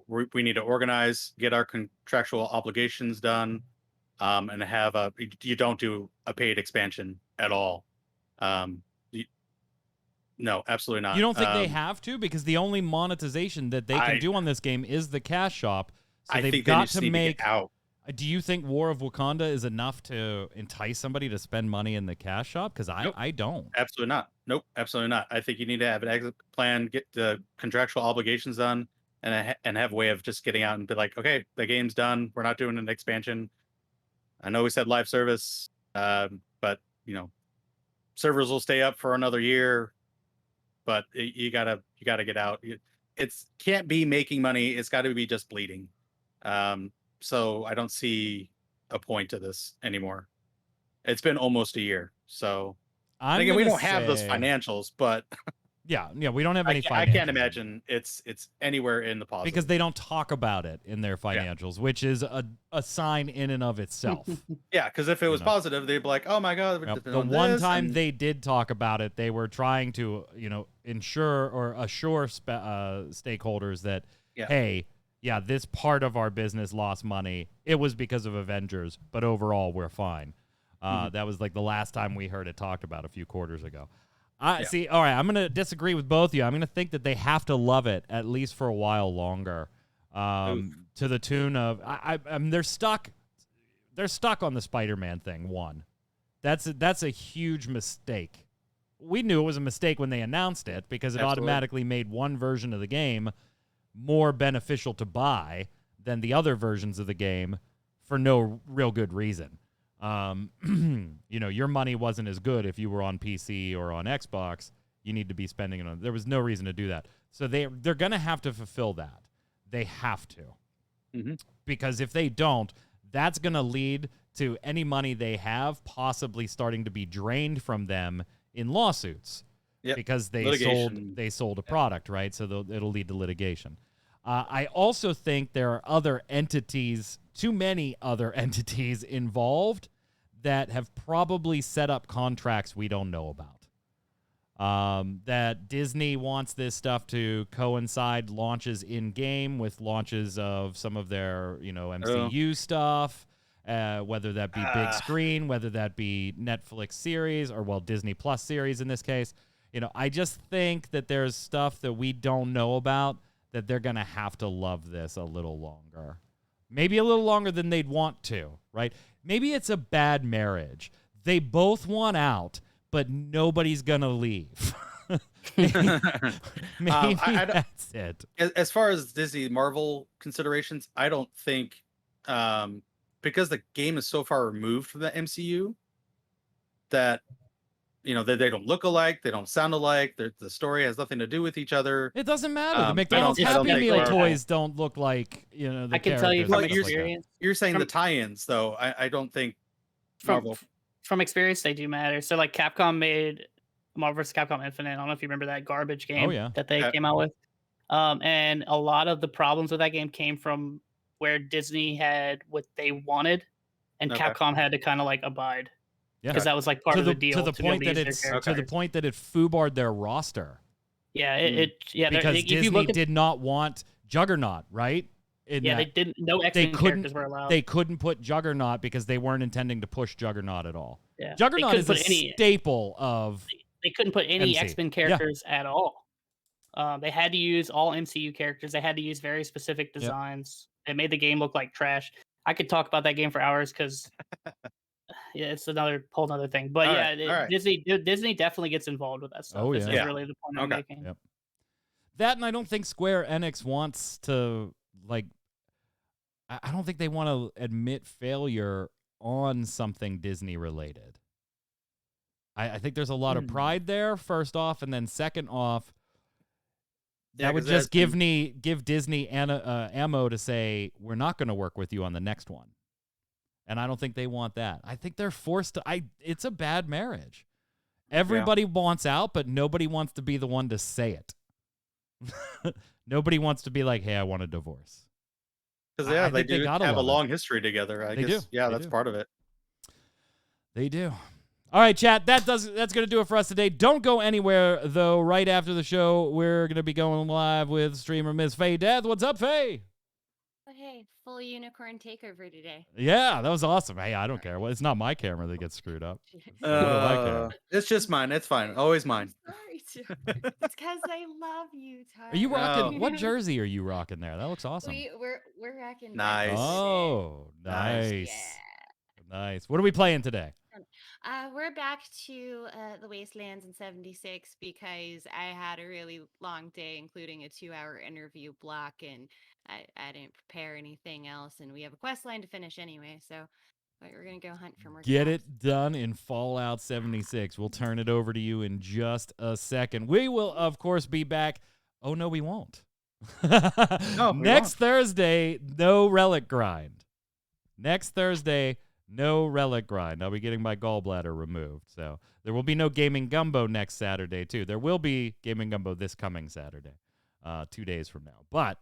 S2: we need to organize, get our contractual obligations done, and have you don't do a paid expansion at all. No, absolutely not.
S1: You don't think they have to? Because the only monetization that they can do on this game is the cash shop. So they've got to make
S2: out.
S1: Do you think War of Wakanda is enough to entice somebody to spend money in the cash shop? Because I don't.
S2: Absolutely not. Nope, absolutely not. I think you need to have an exit plan, get the contractual obligations done, and have a way of just getting out and be like, okay, the game's done. We're not doing an expansion. I know we said live service, but servers will stay up for another year. But you gotta get out. It can't be making money. It's got to be just bleeding. So I don't see a point to this anymore. It's been almost a year. So again, we don't have those financials, but
S1: yeah, we don't have any financials.
S2: I can't imagine it's anywhere in the positive.
S1: Because they don't talk about it in their financials, which is a sign in and of itself.
S2: Yeah, because if it was positive, they'd be like, oh my God.
S1: The one time they did talk about it, they were trying to, ensure or assure stakeholders that, hey, yeah, this part of our business lost money. It was because of Avengers, but overall, we're fine. That was like the last time we heard it talked about a few quarters ago. See, all right, I'm going to disagree with both of you. I'm going to think that they have to love it at least for a while longer, to the tune of they're stuck. They're stuck on the Spider-Man thing. One, that's a huge mistake. We knew it was a mistake when they announced it because it automatically made one version of the game more beneficial to buy than the other versions of the game for no real good reason. Your money wasn't as good if you were on PC or on Xbox. You need to be spending it on. There was no reason to do that. So they're going to have to fulfill that. They have to. Because if they don't, that's going to lead to any money they have possibly starting to be drained from them in lawsuits. Because they sold a product, right? So it'll lead to litigation. I also think there are other entities, too many other entities involved that have probably set up contracts we don't know about. That Disney wants this stuff to coincide launches in-game with launches of some of their, MCU stuff, whether that be big screen, whether that be Netflix series, or, Disney Plus series in this case. I just think that there's stuff that we don't know about that they're going to have to love this a little longer. Maybe a little longer than they'd want to, right? Maybe it's a bad marriage. They both want out, but nobody's going to leave. Maybe that's it.
S2: As far as Disney Marvel considerations, I don't think, because the game is so far removed from the MCU, that they don't look alike, they don't sound alike, the story has nothing to do with each other.
S1: It doesn't matter. The McDonald's Happy Meal toys don't look like, the
S3: I can tell you from experience.
S2: You're saying the tie-ins, though. I don't think Marvel.
S3: From experience, they do matter. So, like, Capcom made Marvel vs. Capcom Infinite. I don't know if you remember that garbage game that they came out with. And a lot of the problems with that game came from where Disney had what they wanted, and Capcom had to kind of, like, abide. Because that was like part of the deal.
S1: To the point that it foobarred their roster.
S3: Yeah,
S1: because Disney did not want Juggernaut, right?
S3: They didn't. No X-Men characters were allowed.
S1: They couldn't put Juggernaut because they weren't intending to push Juggernaut at all.
S3: Yeah,
S1: Juggernaut is a staple of.
S3: They couldn't put any X-Men characters at all. They had to use all MCU characters. They had to use very specific designs. It made the game look like trash. I could talk about that game for hours because it's another whole other thing. But
S2: All
S3: yeah,
S2: right.
S3: Disney definitely gets involved with that stuff.
S1: Oh,
S3: This
S1: yeah.
S3: is
S2: Yeah.
S3: really the point I'm
S2: Okay.
S3: making.
S1: Yep. That, and I don't think Square Enix wants to, like, I don't think they want to admit failure on something Disney related. I think there's a lot of pride there, first off, and then second off,
S2: Yeah,
S1: that would
S2: 'cause
S1: just
S2: that's
S1: give Disney ammo to say, we're not going to work with you on the next one. And I don't think they want that. I think they're forced to. It's a bad marriage. Everybody wants out, but nobody wants to be the one to say it. Nobody wants to be like, hey, I want a divorce.
S2: Because
S1: I
S2: they
S1: think they
S2: do
S1: gotta
S2: have a
S1: love it.
S2: long history together. I
S1: They
S2: guess.
S1: do.
S2: Yeah,
S1: They
S2: that's
S1: do.
S2: part of it.
S1: They do. All right, chat. That's going to do it for us today. Don't go anywhere, though. Right after the show, we're going to be going live with streamer Miss Faye Death. What's up, Faye?
S4: But hey, full unicorn takeover today.
S1: Yeah, that was awesome. Hey, I don't care. Well, it's not my camera that gets screwed up. What do I care?
S2: It's just mine. It's fine. Always mine.
S4: Sorry, it's because I love you, Ty.
S1: Are you rocking?
S2: No.
S1: What jersey are you rocking there? That looks awesome.
S4: We're rocking.
S2: Nice.
S4: Red
S1: Oh,
S2: Nice.
S1: nice. Nice. What are we playing today?
S4: We're back to the Wastelands in 76 because I had a really long day, including a 2-hour interview block, and I didn't prepare anything else, and we have a quest line to finish anyway, so we're gonna go hunt for more.
S1: Get
S4: crabs.
S1: it done in Fallout 76. We'll turn it over to you in just a second. We will, of course, be back. Oh, no, we won't.
S2: No, we
S1: Next
S2: won't.
S1: Thursday, no Relic Grind. Next Thursday, no Relic Grind. I'll be getting my gallbladder removed. So there will be no Gaming Gumbo next Saturday, too. There will be Gaming Gumbo this coming Saturday, 2 days from now.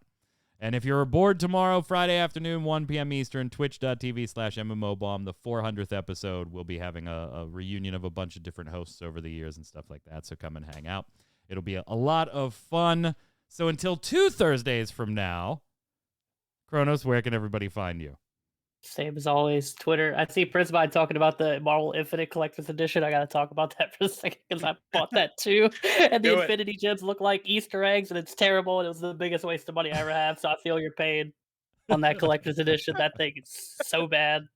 S1: And if you're aboard tomorrow, Friday afternoon, 1 p.m. Eastern, twitch.tv/MMOBomb, the 400th episode, we'll be having a reunion of a bunch of different hosts over the years and stuff like that, so come and hang out. It'll be a lot of fun. So until 2 Thursdays from now, Kronos, where can everybody find you?
S3: Same as always, Twitter. I see Prince talking about the Marvel Infinite Collector's Edition. I got to talk about that for a second because I bought that too. And the
S2: Do it.
S3: Infinity Gems look like Easter eggs, and it's terrible. And it was the biggest waste of money I ever have. So I feel your pain on that Collector's Edition. That thing is so bad.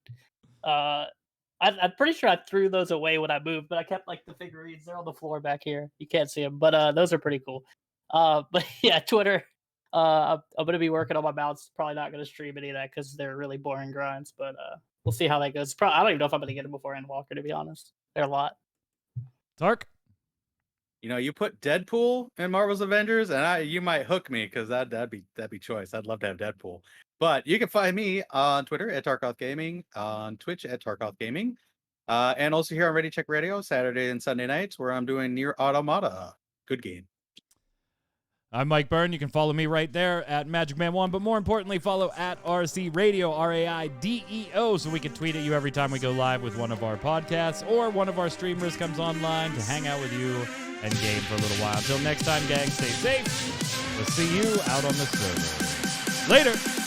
S3: I'm pretty sure I threw those away when I moved, but I kept like the figurines. They're on the floor back here. You can't see them, but those are pretty cool. But yeah, Twitter. I'm going to be working on my mounts. Probably not going to stream any of that because they're really boring grinds, but we'll see how that goes. I don't even know if I'm going to get them before Endwalker, to be honest. They're a lot.
S1: Tark?
S2: You put Deadpool in Marvel's Avengers, and you might hook me because that'd be choice. I'd love to have Deadpool. But you can find me on Twitter at Tarkoth Gaming, on Twitch at Tarkoth Gaming, and also here on Ready Check Radio Saturday and Sunday nights where I'm doing Nier Automata. Good game.
S1: I'm Mike Byrne. You can follow me right there at MagicMan1, but more importantly, follow at RC Raideo, RAIDEO, so we can tweet at you every time we go live with one of our podcasts or one of our streamers comes online to hang out with you and game for a little while. Until next time, gang, stay safe. We'll see you out on the server. Later.